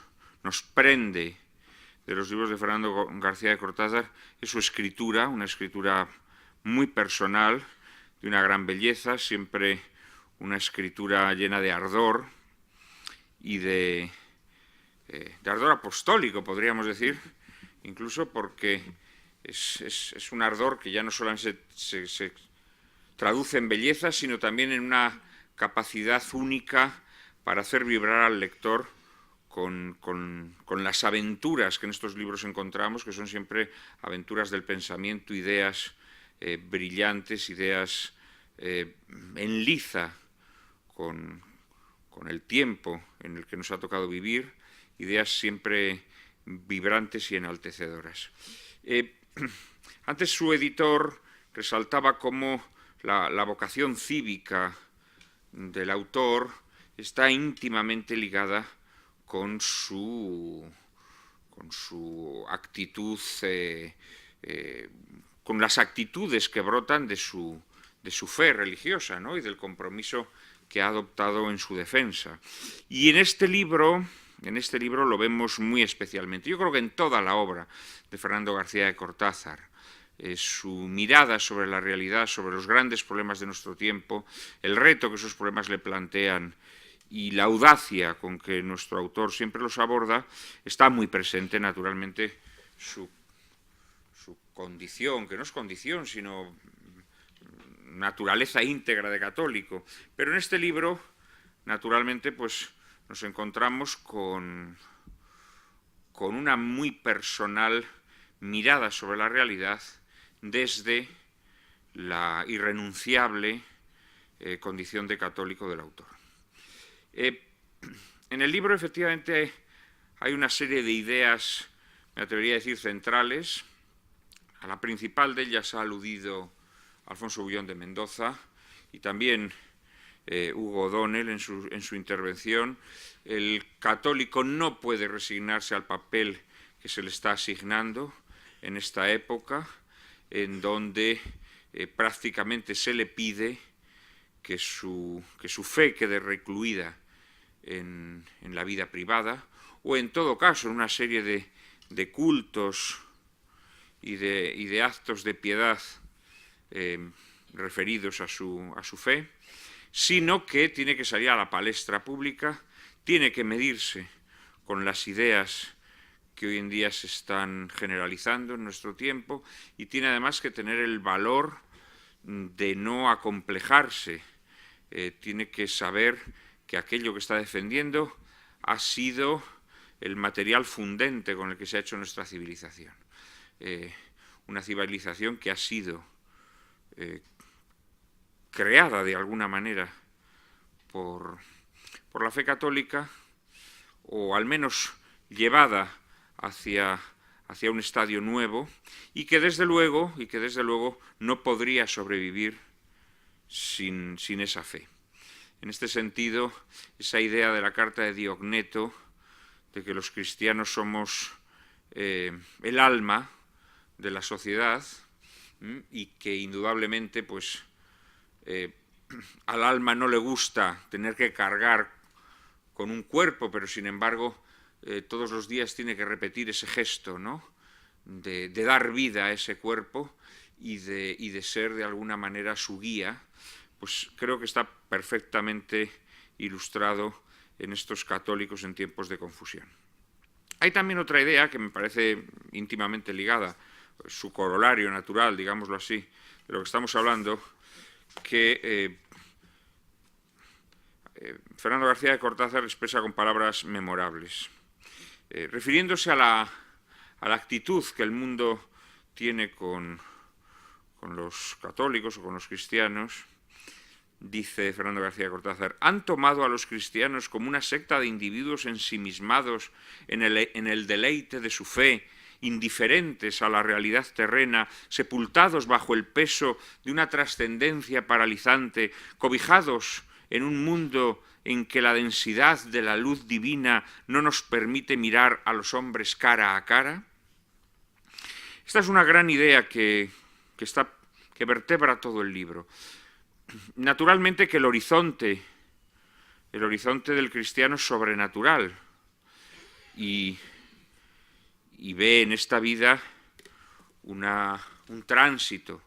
prende de los libros de Fernando García de Cortázar es su escritura, una escritura muy personal, de una gran belleza, siempre una escritura llena de ardor y de ardor apostólico, podríamos decir, incluso porque es un ardor que ya no solamente se traduce en belleza, sino también en una capacidad única para hacer vibrar al lector con las aventuras que en estos libros encontramos, que son siempre aventuras del pensamiento, ideas brillantes, ideas en liza con el tiempo en el que nos ha tocado vivir, ideas siempre vibrantes y enaltecedoras. Antes su editor resaltaba cómo la vocación cívica del autor está íntimamente ligada con su actitud, con las actitudes que brotan de su fe religiosa, ¿no? Y del compromiso que ha adoptado en su defensa. Y en este libro lo vemos muy especialmente. Yo creo que en toda la obra de Fernando García de Cortázar, su mirada sobre la realidad, sobre los grandes problemas de nuestro tiempo, el reto que esos problemas le plantean y la audacia con que nuestro autor siempre los aborda, está muy presente, naturalmente, su condición, que no es condición, sino naturaleza íntegra de católico. Pero en este libro, naturalmente, pues nos encontramos con una muy personal mirada sobre la realidad desde la irrenunciable condición de católico del autor. En el libro, efectivamente, hay una serie de ideas, me atrevería a decir, centrales. A la principal de ellas ha aludido Alfonso Bullón de Mendoza y también Hugo O'Donnell en su intervención. El católico no puede resignarse al papel que se le está asignando en esta época, en donde prácticamente se le pide que su fe quede recluida en la vida privada, o en todo caso en una serie de cultos y de actos de piedad referidos a su fe, sino que tiene que salir a la palestra pública, tiene que medirse con las ideas que hoy en día se están generalizando en nuestro tiempo y tiene además que tener el valor de no acomplejarse, tiene que saber que aquello que está defendiendo ha sido el material fundente con el que se ha hecho nuestra civilización. Una civilización que ha sido creada de alguna manera por la fe católica, o al menos llevada hacia un estadio nuevo, y que desde luego no podría sobrevivir sin esa fe. En este sentido, esa idea de la carta de Diogneto, de que los cristianos somos el alma de la sociedad, y que indudablemente pues al alma no le gusta tener que cargar con un cuerpo, pero sin embargo todos los días tiene que repetir ese gesto, ¿no?, de dar vida a ese cuerpo y de ser de alguna manera su guía, pues creo que está perfectamente ilustrado en estos católicos en tiempos de confusión. Hay también otra idea que me parece íntimamente ligada, su corolario natural, digámoslo así, de lo que estamos hablando, que Fernando García de Cortázar expresa con palabras memorables. Refiriéndose a la actitud que el mundo tiene con los católicos o con los cristianos, dice Fernando García de Cortázar: han tomado a los cristianos como una secta de individuos ensimismados en el deleite de su fe, indiferentes a la realidad terrena, sepultados bajo el peso de una trascendencia paralizante, cobijados en un mundo en que la densidad de la luz divina no nos permite mirar a los hombres cara a cara. Esta es una gran idea que vertebra todo el libro. Naturalmente que el horizonte del cristiano es sobrenatural y ve en esta vida un tránsito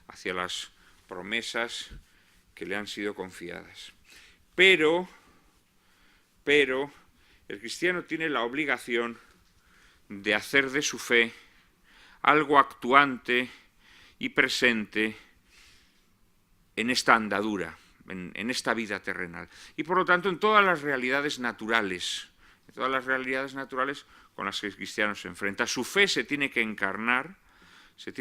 hacia las promesas que le han sido confiadas. Pero el cristiano tiene la obligación de hacer de su fe algo actuante y presente en esta andadura, en esta vida terrenal. Y por lo tanto en todas las realidades naturales, con las que el cristiano se enfrenta. Su fe se tiene que encarnar y se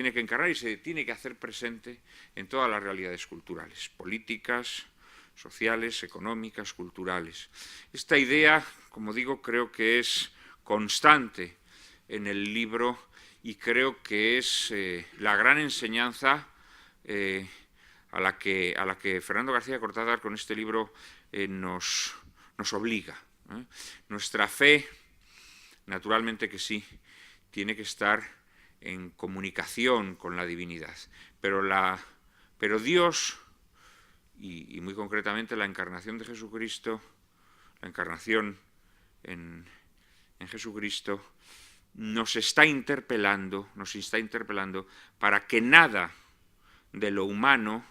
tiene que hacer presente en todas las realidades culturales, políticas, sociales, económicas, culturales. Esta idea, como digo, creo que es constante en el libro y creo que es la gran enseñanza a la que Fernando García de Cortázar con este libro nos obliga. Nuestra fe, naturalmente que sí, tiene que estar en comunicación con la divinidad, pero Dios, y muy concretamente la encarnación de Jesucristo, la encarnación en Jesucristo, nos está interpelando para que nada de lo humano,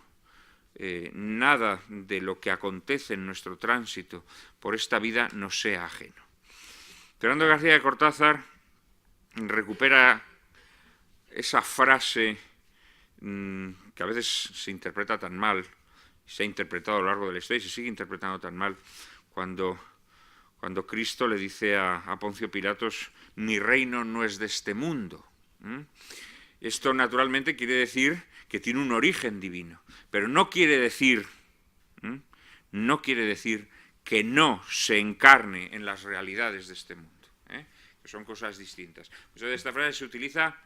nada de lo que acontece en nuestro tránsito por esta vida nos sea ajeno. Fernando García de Cortázar recupera esa frase que a veces se interpreta tan mal, se ha interpretado a lo largo de la historia y se sigue interpretando tan mal, cuando Cristo le dice a Poncio Pilatos: mi reino no es de este mundo. Esto naturalmente quiere decir que tiene un origen divino, pero no quiere decir que no se encarne en las realidades de este mundo, que son cosas distintas. Entonces, esta frase se utiliza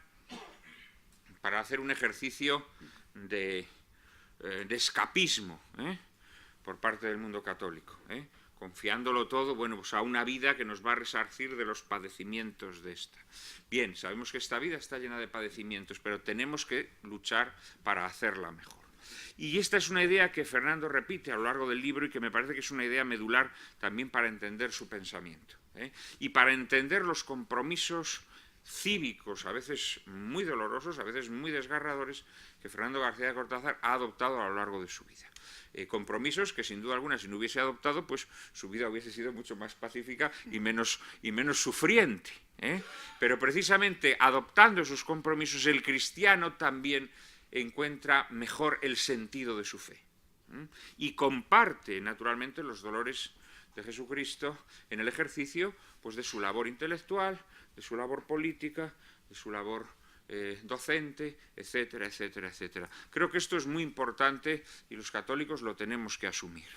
para hacer un ejercicio de escapismo por parte del mundo católico, confiándolo todo, bueno, pues a una vida que nos va a resarcir de los padecimientos de esta. Bien, sabemos que esta vida está llena de padecimientos, pero tenemos que luchar para hacerla mejor. Y esta es una idea que Fernando repite a lo largo del libro y que me parece que es una idea medular también para entender su pensamiento, y para entender los compromisos cívicos, a veces muy dolorosos, a veces muy desgarradores, que Fernando García de Cortázar ha adoptado a lo largo de su vida. Compromisos que sin duda alguna, si no hubiese adoptado, pues su vida hubiese sido mucho más pacífica y menos sufriente. Pero precisamente adoptando esos compromisos, el cristiano también encuentra mejor el sentido de su fe. Y comparte naturalmente los dolores de Jesucristo en el ejercicio pues, de su labor intelectual, de su labor política, de su labor docente, etcétera, etcétera, etcétera. Creo que esto es muy importante y los católicos lo tenemos que asumir.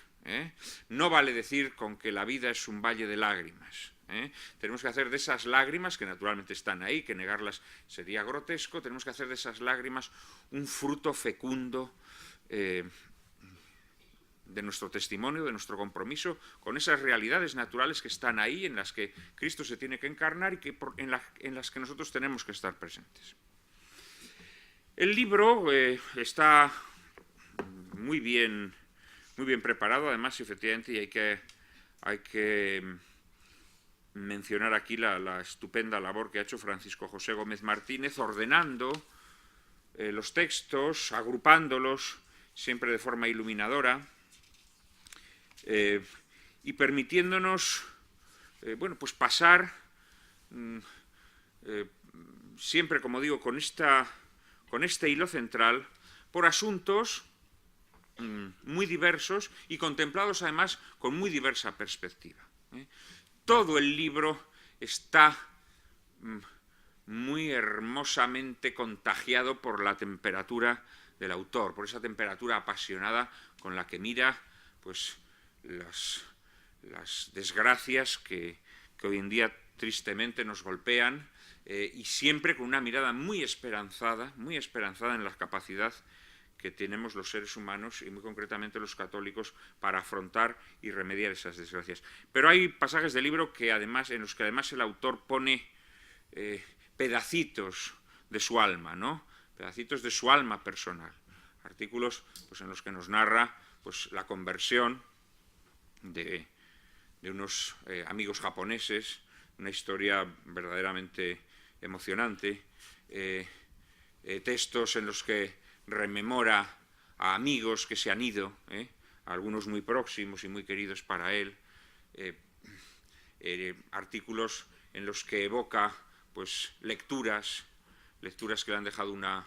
No vale decir con que la vida es un valle de lágrimas. Tenemos que hacer de esas lágrimas, que naturalmente están ahí, que negarlas sería grotesco, tenemos que hacer de esas lágrimas un fruto fecundo de nuestro testimonio, de nuestro compromiso con esas realidades naturales que están ahí, en las que Cristo se tiene que encarnar y en las que nosotros tenemos que estar presentes. El libro está muy bien preparado, además, efectivamente, y hay que mencionar aquí la estupenda labor que ha hecho Francisco José Gómez Martínez, ordenando los textos, agrupándolos, siempre de forma iluminadora, y permitiéndonos bueno, pues pasar siempre, como digo, con este hilo central por asuntos muy diversos y contemplados además con muy diversa perspectiva. Todo el libro está muy hermosamente contagiado por la temperatura del autor, por esa temperatura apasionada con la que mira pues, las desgracias que hoy en día tristemente nos golpean, y siempre con una mirada muy esperanzada en la capacidad que tenemos los seres humanos y muy concretamente los católicos para afrontar y remediar esas desgracias. Pero hay pasajes del libro en los que además el autor pone pedacitos de su alma, ¿no? Pedacitos de su alma personal. Artículos pues, en los que nos narra pues, la conversión de unos amigos japoneses, una historia verdaderamente emocionante, textos en los que rememora a amigos que se han ido, algunos muy próximos y muy queridos para él, artículos en los que evoca pues, lecturas que le han dejado una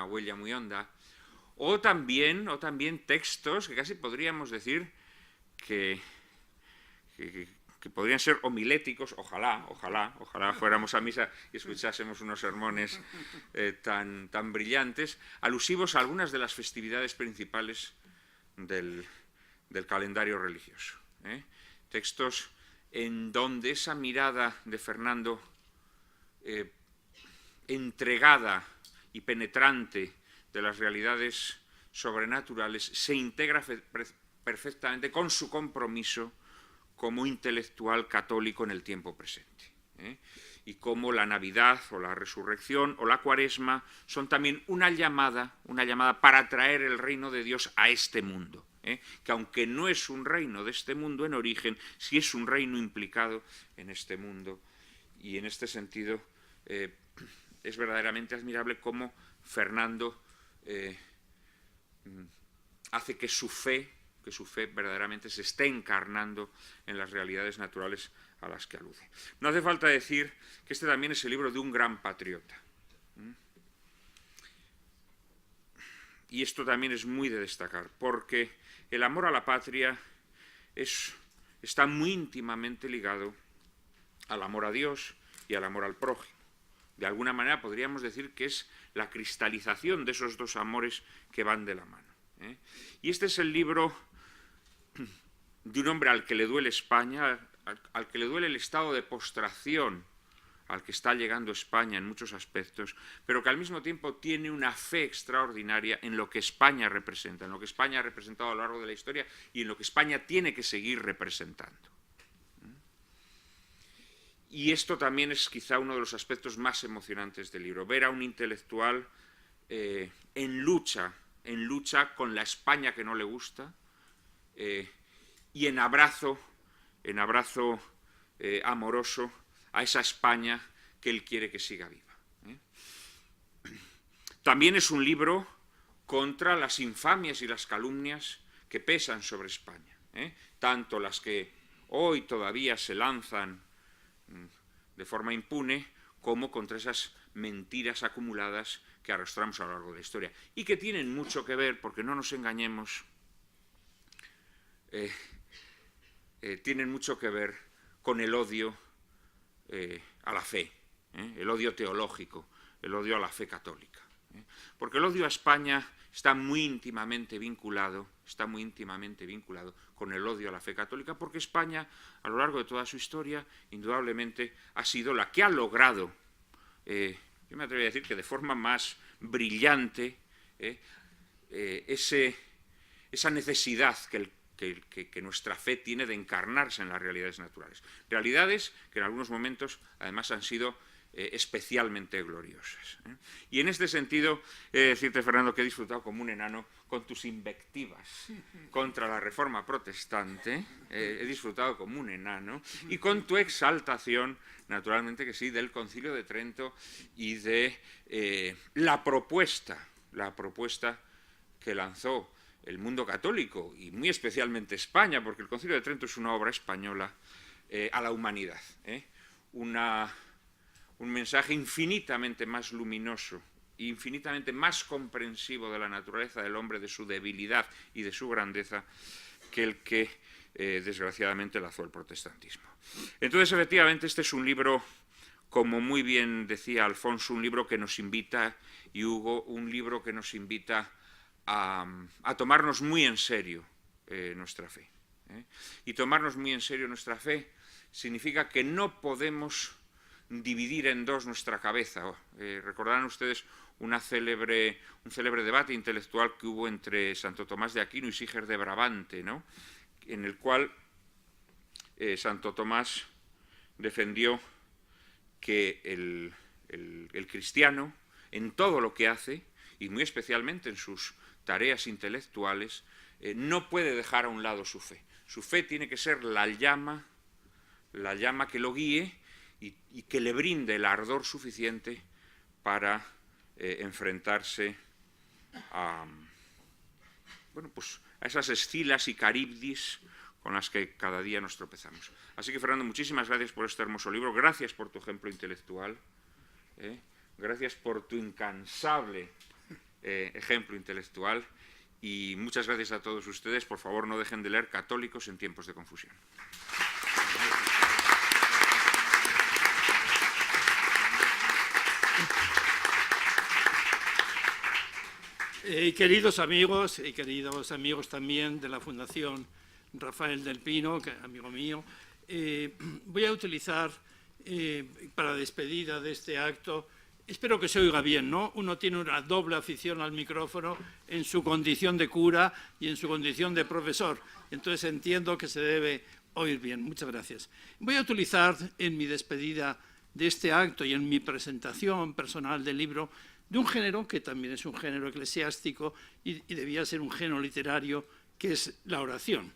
huella muy honda, o también textos que casi podríamos decir que podrían ser homiléticos, ojalá fuéramos a misa y escuchásemos unos sermones tan brillantes, alusivos a algunas de las festividades principales del calendario religioso. Textos en donde esa mirada de Fernando entregada y penetrante de las realidades sobrenaturales se integra perfectamente con su compromiso como intelectual católico en el tiempo presente. Y como la Navidad o la Resurrección o la Cuaresma son también una llamada para traer el reino de Dios a este mundo, que aunque no es un reino de este mundo en origen, sí es un reino implicado en este mundo. Y en este sentido es verdaderamente admirable cómo Fernando hace que su fe verdaderamente se esté encarnando en las realidades naturales a las que alude. No hace falta decir que este también es el libro de un gran patriota. Y esto también es muy de destacar, porque el amor a la patria está muy íntimamente ligado al amor a Dios y al amor al prójimo. De alguna manera podríamos decir que es la cristalización de esos dos amores que van de la mano. Y este es el libro de un hombre al que le duele España, al que le duele el estado de postración al que está llegando España en muchos aspectos, pero que al mismo tiempo tiene una fe extraordinaria en lo que España representa, en lo que España ha representado a lo largo de la historia y en lo que España tiene que seguir representando. Y esto también es quizá uno de los aspectos más emocionantes del libro, ver a un intelectual en lucha con la España que no le gusta, y en abrazo amoroso a esa España que él quiere que siga viva. También es un libro contra las infamias y las calumnias que pesan sobre España, tanto las que hoy todavía se lanzan de forma impune, como contra esas mentiras acumuladas que arrastramos a lo largo de la historia, y que tienen mucho que ver, porque no nos engañemos, tienen mucho que ver con el odio a la fe, el odio teológico, el odio a la fe católica. Porque el odio a España está muy íntimamente vinculado con el odio a la fe católica, porque España, a lo largo de toda su historia, indudablemente ha sido la que ha logrado, yo me atrevería a decir que de forma más brillante, esa necesidad que nuestra fe tiene de encarnarse en las realidades naturales. Realidades que en algunos momentos, además, han sido especialmente gloriosas. Y en este sentido, he de decirte, Fernando, que he disfrutado como un enano con tus invectivas contra la Reforma protestante, he disfrutado como un enano, y con tu exaltación, naturalmente que sí, del Concilio de Trento y de la propuesta que lanzó el mundo católico, y muy especialmente España, porque el Concilio de Trento es una obra española, a la humanidad. Un mensaje infinitamente más luminoso infinitamente más comprensivo de la naturaleza del hombre, de su debilidad y de su grandeza, que el que desgraciadamente lanzó el protestantismo. Entonces, efectivamente, este es un libro, como muy bien decía Alfonso, un libro que nos invita, y Hugo, un libro que nos invita a tomarnos muy en serio nuestra fe. Y tomarnos muy en serio nuestra fe significa que no podemos dividir en dos nuestra cabeza. Recordarán ustedes un célebre debate intelectual que hubo entre Santo Tomás de Aquino y Siger de Brabante, ¿no?, en el cual Santo Tomás defendió que el cristiano, en todo lo que hace, y muy especialmente en sus tareas intelectuales, no puede dejar a un lado su fe. Su fe tiene que ser la llama que lo guíe y que le brinde el ardor suficiente para enfrentarse a esas escilas y caribdis con las que cada día nos tropezamos. Así que, Fernando, muchísimas gracias por este hermoso libro, gracias por tu ejemplo intelectual, gracias por tu incansable ejemplo intelectual, y muchas gracias a todos ustedes. Por favor, no dejen de leer Católicos en tiempos de confusión. Queridos amigos y queridos amigos también de la Fundación Rafael del Pino, amigo mío, voy a utilizar para despedida de este acto, espero que se oiga bien, ¿no? Uno tiene una doble afición al micrófono en su condición de cura y en su condición de profesor, entonces entiendo que se debe oír bien. Muchas gracias. Voy a utilizar en mi despedida de este acto y en mi presentación personal del libro de un género que también es un género eclesiástico y debía ser un género literario, que es la oración.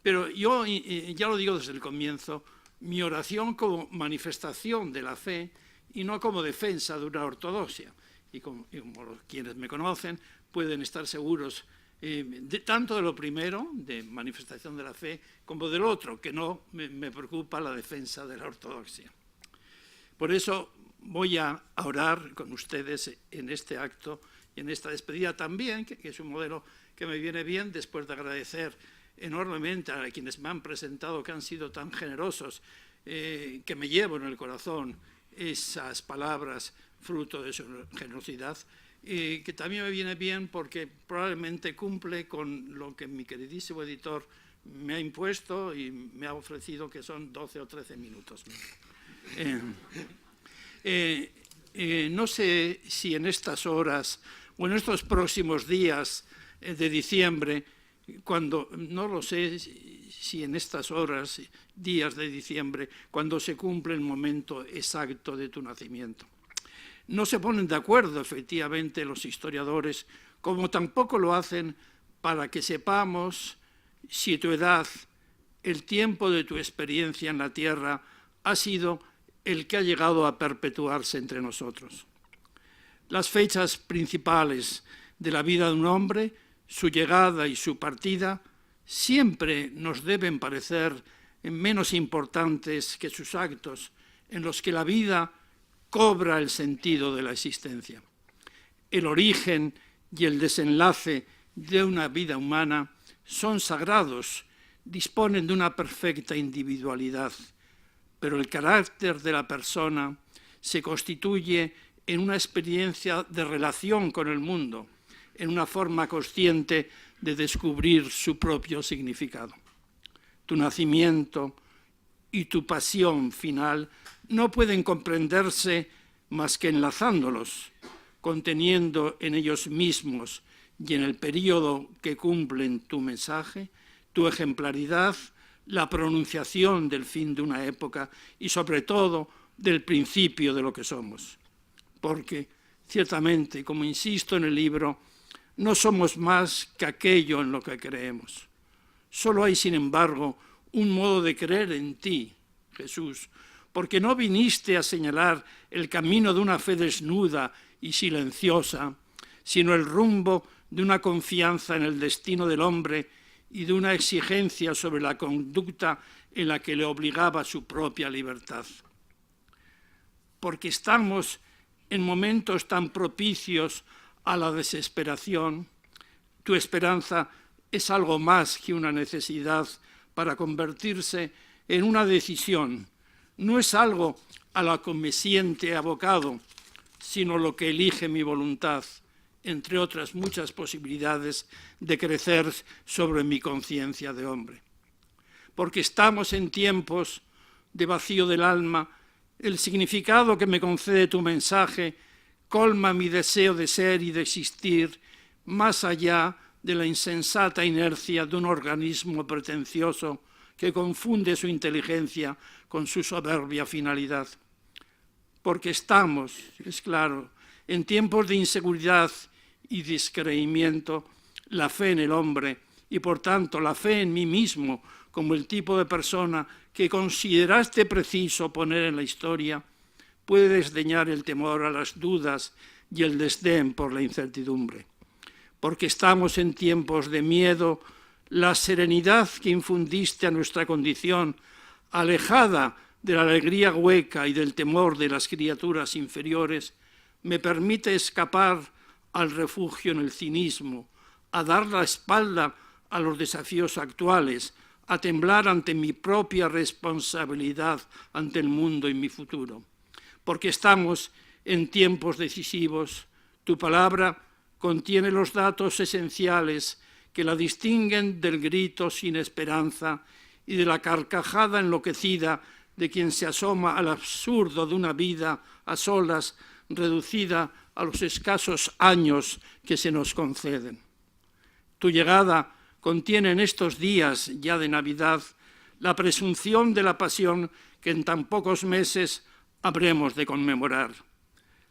Pero yo, ya lo digo desde el comienzo, mi oración como manifestación de la fe y no como defensa de una ortodoxia. Y como quienes me conocen pueden estar seguros tanto de lo primero, de manifestación de la fe, como del otro, que no me preocupa la defensa de la ortodoxia. Por eso voy a orar con ustedes en este acto y en esta despedida también, que es un modelo que me viene bien después de agradecer enormemente a quienes me han presentado, que han sido tan generosos, que me llevo en el corazón esas palabras fruto de su generosidad, que también me viene bien porque probablemente cumple con lo que mi queridísimo editor me ha impuesto y me ha ofrecido, que son 12 o 13 minutos. No sé si en estas horas o en estos próximos días de diciembre, no lo sé si en estas horas, días de diciembre, cuando se cumple el momento exacto de tu nacimiento. No se ponen de acuerdo, efectivamente, los historiadores, como tampoco lo hacen para que sepamos si tu edad, el tiempo de tu experiencia en la tierra, ha sido el que ha llegado a perpetuarse entre nosotros. Las fechas principales de la vida de un hombre, su llegada y su partida, siempre nos deben parecer menos importantes que sus actos, en los que la vida cobra el sentido de la existencia. El origen y el desenlace de una vida humana son sagrados, disponen de una perfecta individualidad, pero el carácter de la persona se constituye en una experiencia de relación con el mundo, en una forma consciente de descubrir su propio significado. Tu nacimiento y tu pasión final no pueden comprenderse más que enlazándolos, conteniendo en ellos mismos y en el período que cumplen tu mensaje, tu ejemplaridad, la pronunciación del fin de una época y, sobre todo, del principio de lo que somos. Porque, ciertamente, como insisto en el libro, no somos más que aquello en lo que creemos. Solo hay, sin embargo, un modo de creer en ti, Jesús, porque no viniste a señalar el camino de una fe desnuda y silenciosa, sino el rumbo de una confianza en el destino del hombre y de una exigencia sobre la conducta en la que le obligaba su propia libertad. Porque estamos en momentos tan propicios a la desesperación, tu esperanza es algo más que una necesidad para convertirse en una decisión. No es algo a lo que me siente abocado, sino lo que elige mi voluntad, entre otras muchas posibilidades de crecer sobre mi conciencia de hombre. Porque estamos en tiempos de vacío del alma, el significado que me concede tu mensaje colma mi deseo de ser y de existir más allá de la insensata inercia de un organismo pretencioso que confunde su inteligencia con su soberbia finalidad. Porque estamos, es claro, en tiempos de inseguridad y descreimiento, la fe en el hombre y por tanto la fe en mí mismo como el tipo de persona que consideraste preciso poner en la historia, puede desdeñar el temor a las dudas y el desdén por la incertidumbre. Porque estamos en tiempos de miedo, la serenidad que infundiste a nuestra condición, alejada de la alegría hueca y del temor de las criaturas inferiores, me permite escapar al refugio en el cinismo, a dar la espalda a los desafíos actuales, a temblar ante mi propia responsabilidad ante el mundo y mi futuro. Porque estamos en tiempos decisivos, tu palabra contiene los datos esenciales que la distinguen del grito sin esperanza y de la carcajada enloquecida de quien se asoma al absurdo de una vida a solas, reducida a los escasos años que se nos conceden. Tu llegada contiene en estos días ya de Navidad la presunción de la pasión que en tan pocos meses habremos de conmemorar.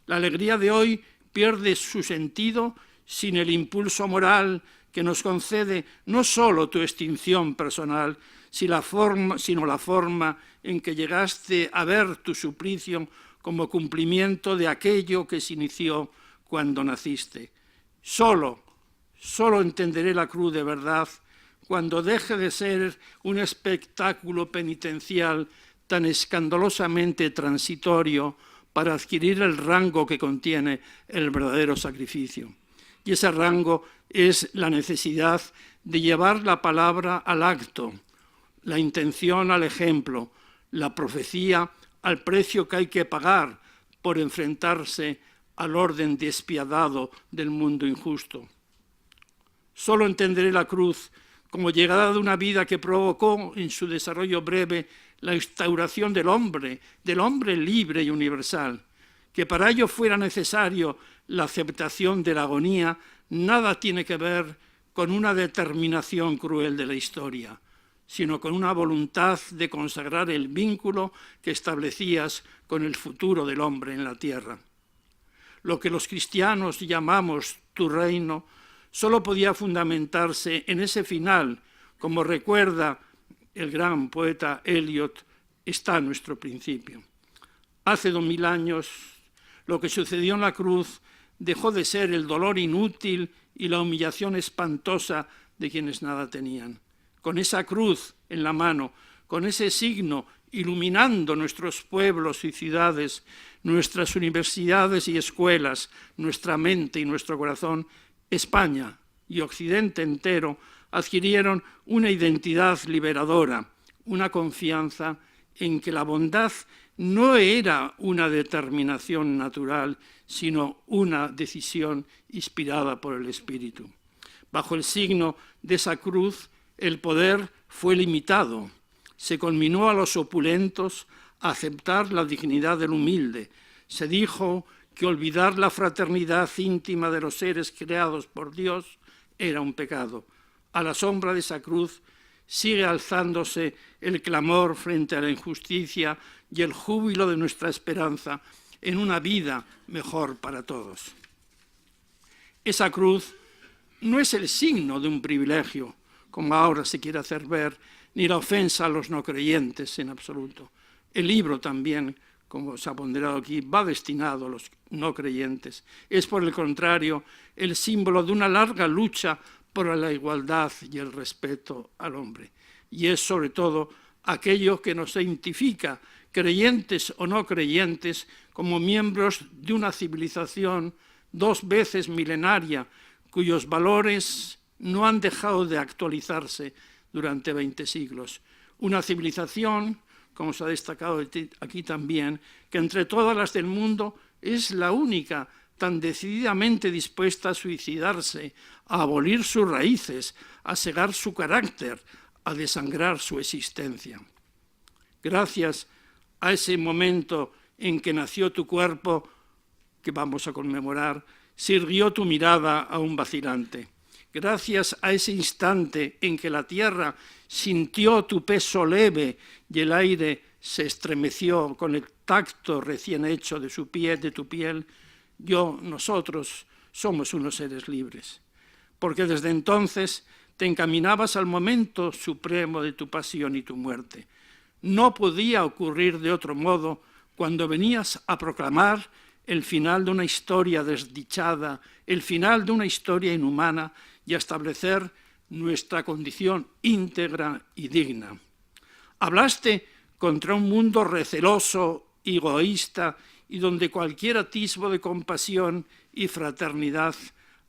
La alegría de hoy pierde su sentido sin el impulso moral que nos concede no solo tu extinción personal, sino la forma en que llegaste a ver tu suplicio como cumplimiento de aquello que se inició cuando naciste. Solo entenderé la cruz de verdad cuando deje de ser un espectáculo penitencial tan escandalosamente transitorio para adquirir el rango que contiene el verdadero sacrificio. Y ese rango es la necesidad de llevar la palabra al acto, la intención al ejemplo, la profecía al precio que hay que pagar por enfrentarse al orden despiadado del mundo injusto. Solo entenderé la cruz como llegada de una vida que provocó en su desarrollo breve la instauración del hombre libre y universal. Que para ello fuera necesario la aceptación de la agonía, nada tiene que ver con una determinación cruel de la historia, sino con una voluntad de consagrar el vínculo que establecías con el futuro del hombre en la tierra. Lo que los cristianos llamamos tu reino solo podía fundamentarse en ese final, como recuerda el gran poeta Eliot, está nuestro principio. Hace 2000 años, lo que sucedió en la cruz dejó de ser el dolor inútil y la humillación espantosa de quienes nada tenían. Con esa cruz en la mano, con ese signo iluminando nuestros pueblos y ciudades, nuestras universidades y escuelas, nuestra mente y nuestro corazón, España y Occidente entero adquirieron una identidad liberadora, una confianza en que la bondad no era una determinación natural, sino una decisión inspirada por el Espíritu. Bajo el signo de esa cruz, el poder fue limitado. Se conminó a los opulentos a aceptar la dignidad del humilde. Se dijo que olvidar la fraternidad íntima de los seres creados por Dios era un pecado. A la sombra de esa cruz sigue alzándose el clamor frente a la injusticia y el júbilo de nuestra esperanza en una vida mejor para todos. Esa cruz no es el signo de un privilegio, como ahora se quiere hacer ver, ni la ofensa a los no creyentes en absoluto. El libro también, como se ha ponderado aquí, va destinado a los no creyentes. Es, por el contrario, el símbolo de una larga lucha por la igualdad y el respeto al hombre. Y es, sobre todo, aquello que nos identifica, creyentes o no creyentes, como miembros de una civilización 2 veces milenaria, cuyos valores no han dejado de actualizarse durante 20 siglos. Una civilización, como se ha destacado aquí también, que entre todas las del mundo es la única tan decididamente dispuesta a suicidarse, a abolir sus raíces, a segar su carácter, a desangrar su existencia. Gracias a ese momento en que nació tu cuerpo, que vamos a conmemorar, sirvió tu mirada aún vacilante. Gracias a ese instante en que la tierra sintió tu peso leve y el aire se estremeció con el tacto recién hecho de tu piel, nosotros somos unos seres libres. Porque desde entonces te encaminabas al momento supremo de tu pasión y tu muerte. No podía ocurrir de otro modo cuando venías a proclamar el final de una historia desdichada, el final de una historia inhumana y a establecer nuestra condición íntegra y digna. Hablaste contra un mundo receloso, egoísta y donde cualquier atisbo de compasión y fraternidad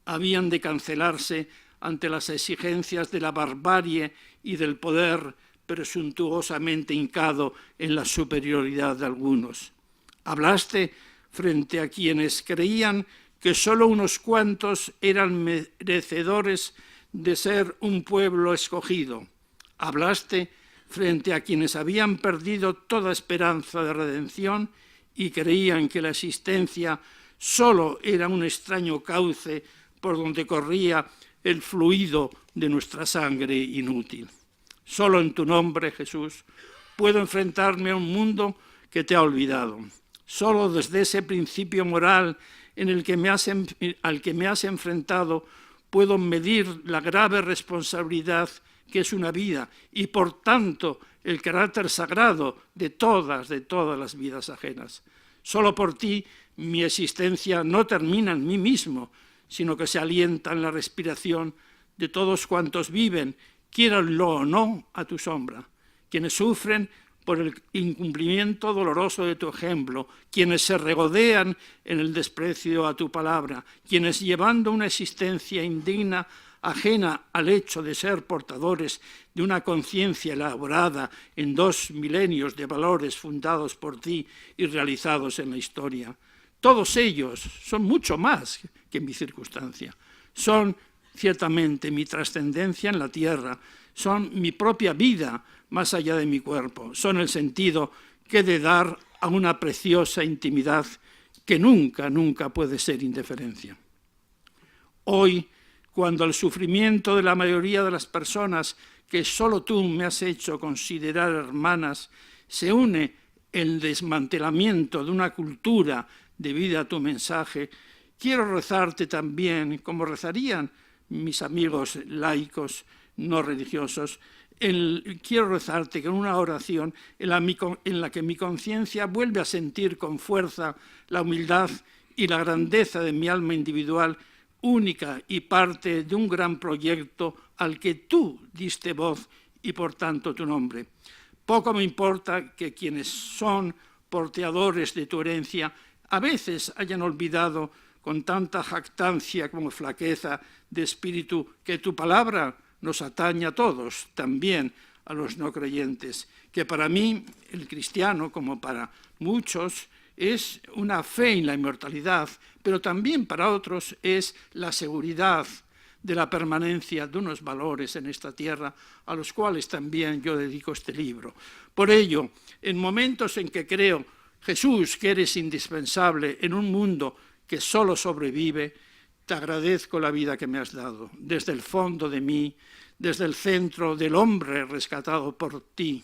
habían de cancelarse ante las exigencias de la barbarie y del poder presuntuosamente hincado en la superioridad de algunos. Hablaste frente a quienes creían que solo unos cuantos eran merecedores de ser un pueblo escogido. Hablaste frente a quienes habían perdido toda esperanza de redención y creían que la existencia solo era un extraño cauce por donde corría el fluido de nuestra sangre inútil. Solo en tu nombre, Jesús, puedo enfrentarme a un mundo que te ha olvidado. Solo desde ese principio moral al que me has enfrentado puedo medir la grave responsabilidad que es una vida y, por tanto, el carácter sagrado de todas las vidas ajenas. Solo por ti mi existencia no termina en mí mismo, sino que se alienta en la respiración de todos cuantos viven, quieranlo o no, a tu sombra, quienes sufren por el incumplimiento doloroso de tu ejemplo, quienes se regodean en el desprecio a tu palabra, quienes llevando una existencia indigna, ajena al hecho de ser portadores de una conciencia elaborada en 2 milenios de valores fundados por ti y realizados en la historia. Todos ellos son mucho más que mi circunstancia. Son ciertamente mi trascendencia en la tierra, son mi propia vida más allá de mi cuerpo, son el sentido que he de dar a una preciosa intimidad que nunca, nunca puede ser indiferencia. Hoy, cuando el sufrimiento de la mayoría de las personas que solo tú me has hecho considerar hermanas, se une el desmantelamiento de una cultura debida a tu mensaje, quiero rezarte también, como rezarían mis amigos laicos no religiosos, quiero rezarte con una oración en la que mi conciencia vuelve a sentir con fuerza la humildad y la grandeza de mi alma individual, única y parte de un gran proyecto al que tú diste voz y por tanto tu nombre. Poco me importa que quienes son porteadores de tu herencia a veces hayan olvidado con tanta jactancia como flaqueza de espíritu que tu palabra nos atañe a todos, también a los no creyentes, que para mí, el cristiano, como para muchos, es una fe en la inmortalidad, pero también para otros es la seguridad de la permanencia de unos valores en esta tierra, a los cuales también yo dedico este libro. Por ello, en momentos en que creo, Jesús, que eres indispensable en un mundo que solo sobrevive, te agradezco la vida que me has dado, desde el fondo de mí, desde el centro del hombre rescatado por ti.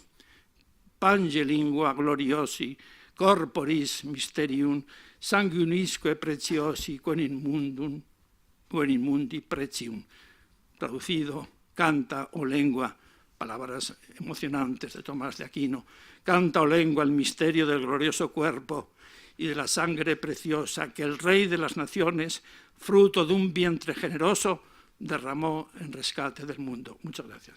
Pange lingua gloriosi, corporis mysterium, sanguinisque preciosi, quem in mundi precium. Traducido, canta o lengua, palabras emocionantes de Tomás de Aquino, canta o lengua el misterio del glorioso cuerpo y de la sangre preciosa que el Rey de las Naciones, fruto de un vientre generoso, derramó en rescate del mundo. Muchas gracias.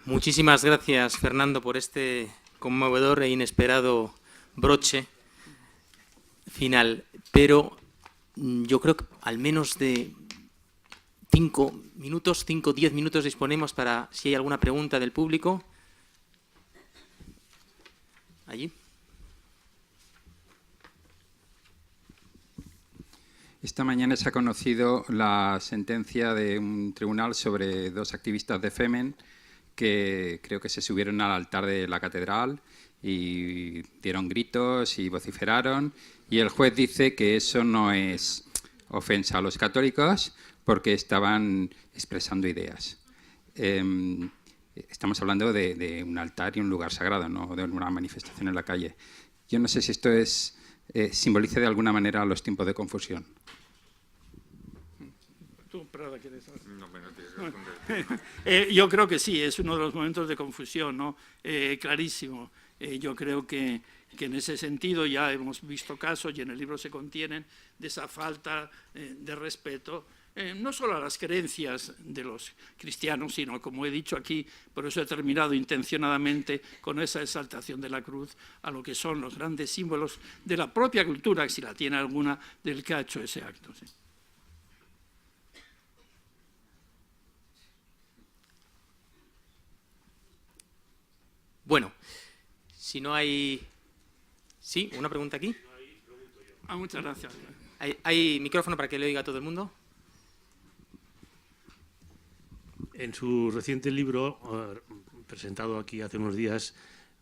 Muchísimas gracias, Fernando, por este conmovedor e inesperado broche final. Pero yo creo que al menos de 10 minutos disponemos para si hay alguna pregunta del público. Allí. Esta mañana se ha conocido la sentencia de un tribunal sobre 2 activistas de Femen que creo que se subieron al altar de la catedral y dieron gritos y vociferaron, y el juez dice que eso no es ofensa a los católicos porque estaban expresando ideas. Estamos hablando de un altar y un lugar sagrado, no de una manifestación en la calle. Yo no sé si esto simboliza de alguna manera los tiempos de confusión. Tú, Prada, ¿quieres hablar? No, no tienes que responder. Yo creo que sí, es uno de los momentos de confusión, ¿no? Clarísimo. Yo creo que en ese sentido ya hemos visto casos, y en el libro se contienen, de esa falta de respeto, no solo a las creencias de los cristianos, sino, como he dicho aquí, por eso he terminado intencionadamente con esa exaltación de la cruz, a lo que son los grandes símbolos de la propia cultura, si la tiene alguna, del que ha hecho ese acto. ¿Sí? Bueno, si no hay... ¿Sí? ¿Una pregunta aquí? Muchas gracias. ¿Hay micrófono para que le oiga a todo el mundo? En su reciente libro, presentado aquí hace unos días,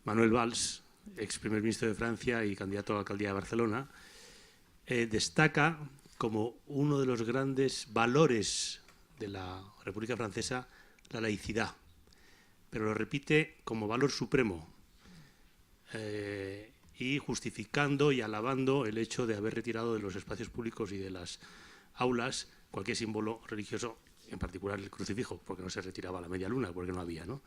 Manuel Valls, ex primer ministro de Francia y candidato a la alcaldía de Barcelona, destaca como uno de los grandes valores de la República Francesa la laicidad, pero lo repite como valor supremo y justificando y alabando el hecho de haber retirado de los espacios públicos y de las aulas cualquier símbolo religioso, en particular el crucifijo, porque no se retiraba la media luna, porque no había, ¿no?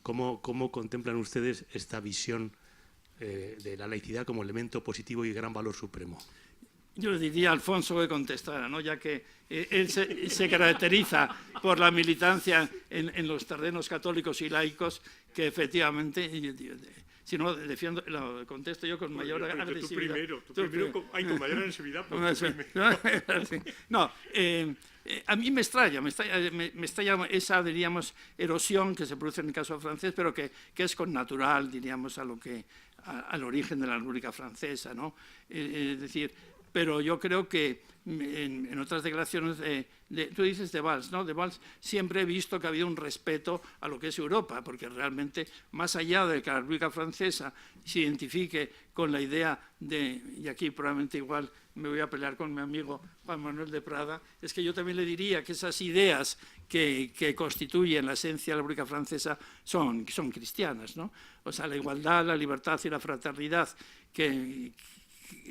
¿Cómo contemplan ustedes esta visión de la laicidad como elemento positivo y gran valor supremo? Yo le diría a Alfonso que contestara, ¿no? Ya que él se caracteriza por la militancia en los terrenos católicos y laicos, que efectivamente, si no defiendo, lo contesto yo con mayor agresividad. Tú primero con mayor agresividad. No, a mí me extraña esa, diríamos, erosión que se produce en el caso francés, pero que es connatural, diríamos, al origen de la República Francesa, ¿no? Es decir, pero yo creo que en otras declaraciones, tú dices de Valls, ¿no? De Valls siempre he visto que ha habido un respeto a lo que es Europa, porque realmente, más allá de que la República Francesa se identifique con la idea de, y aquí probablemente igual me voy a pelear con mi amigo Juan Manuel de Prada, es que yo también le diría que esas ideas que constituyen la esencia de la República Francesa son cristianas, ¿no? O sea, la igualdad, la libertad y la fraternidad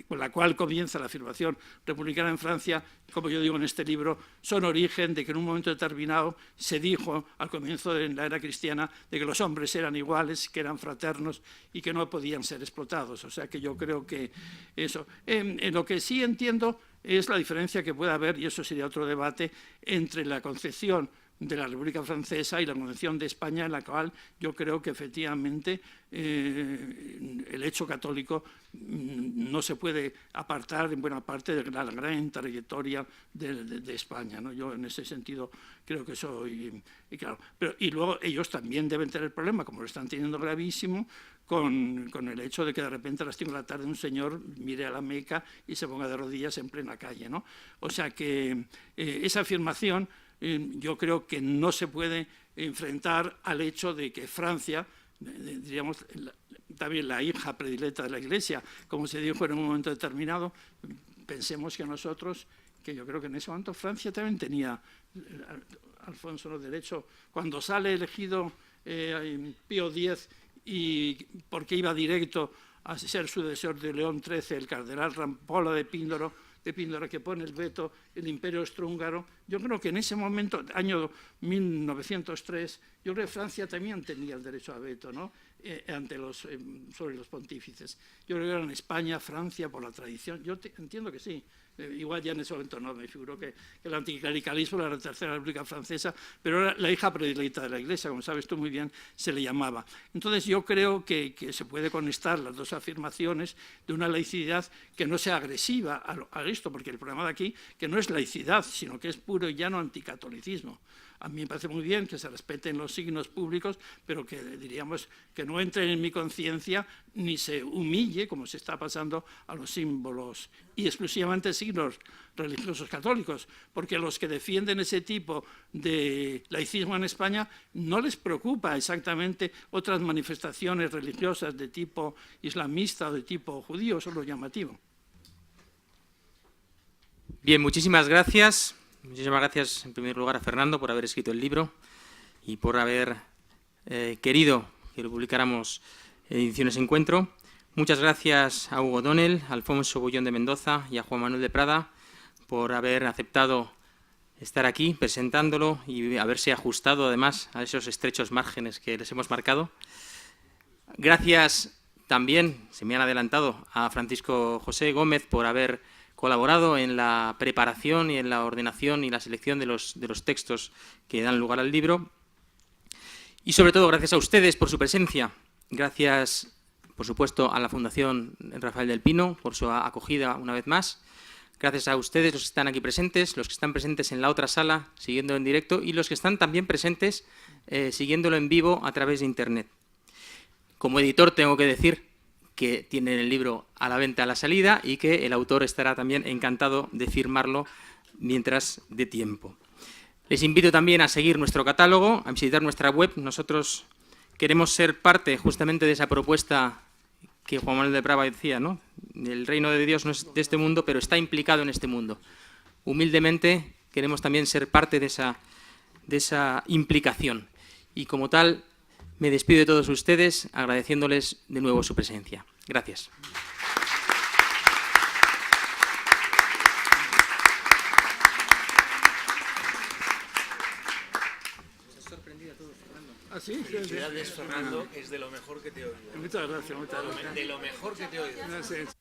con la cual comienza la afirmación republicana en Francia, como yo digo en este libro, son origen de que en un momento determinado se dijo al comienzo de la era cristiana de que los hombres eran iguales, que eran fraternos y que no podían ser explotados. O sea que yo creo que eso. En lo que sí entiendo es la diferencia que puede haber, y eso sería otro debate, entre la concepción de la República Francesa y la Convención de España, en la cual yo creo que efectivamente el hecho católico no se puede apartar en buena parte de la gran trayectoria de España, ¿no? Yo en ese sentido creo que soy... claro, y luego ellos también deben tener problemas, como lo están teniendo gravísimo, con el hecho de que de repente a las 5 de la tarde un señor mire a la Meca y se ponga de rodillas en plena calle, ¿no? O sea que esa afirmación yo creo que no se puede enfrentar al hecho de que Francia, diríamos, también la hija predilecta de la Iglesia, como se dijo en un momento determinado, pensemos que nosotros, que yo creo que en ese momento Francia también tenía, Alfonso, ¿no?, derecho, cuando sale elegido Pío X, y porque iba directo a ser sucesor de León XIII, el cardenal Rampolla de Píndaro, que pone el veto, el Imperio Austrohúngaro. Yo creo que en ese momento, año 1903, yo creo que Francia también tenía el derecho a veto, ¿no? Sobre los pontífices. Yo creo que era en España, Francia, por la tradición. Yo entiendo que sí, igual ya en ese momento no, me figuro que el anticlericalismo era la Tercera República Francesa, pero era la hija predilecta de la Iglesia, como sabes tú muy bien, se le llamaba. Entonces yo creo que se puede conectar las dos afirmaciones de una laicidad que no sea agresiva a esto, porque el problema de aquí que no es laicidad, sino que es puro y llano anticatolicismo. A mí me parece muy bien que se respeten los signos públicos, pero que diríamos que no entren en mi conciencia ni se humille, como se está pasando, a los símbolos y exclusivamente signos religiosos católicos, porque los que defienden ese tipo de laicismo en España no les preocupa exactamente otras manifestaciones religiosas de tipo islamista o de tipo judío, eso es lo llamativo. Bien, muchísimas gracias. Muchísimas gracias, en primer lugar, a Fernando por haber escrito el libro y por haber querido que lo publicáramos en Ediciones Encuentro. Muchas gracias a Hugo O'Donnell, a Alfonso Bullón de Mendoza y a Juan Manuel de Prada por haber aceptado estar aquí presentándolo y haberse ajustado, además, a esos estrechos márgenes que les hemos marcado. Gracias también, se me han adelantado, a Francisco José Gómez por haber colaborado en la preparación y en la ordenación y la selección de los textos que dan lugar al libro. Y sobre todo, gracias a ustedes por su presencia. Gracias, por supuesto, a la Fundación Rafael del Pino por su acogida una vez más. Gracias a ustedes, los que están aquí presentes, los que están presentes en la otra sala, siguiéndolo en directo, y los que están también presentes siguiéndolo en vivo a través de Internet. Como editor tengo que decir que tienen el libro a la venta a la salida y que el autor estará también encantado de firmarlo mientras dé tiempo. Les invito también a seguir nuestro catálogo, a visitar nuestra web. Nosotros queremos ser parte justamente de esa propuesta que Juan Manuel de Prada decía, ¿no? El reino de Dios no es de este mundo, pero está implicado en este mundo. Humildemente queremos también ser parte de esa implicación. Y como tal, me despido de todos ustedes agradeciéndoles de nuevo su presencia. Gracias. ¿Ah, sí? Felicidades, Fernando, es de lo mejor que te he oído. Muchas gracias, muchas gracias. De lo mejor que te he oído. Gracias.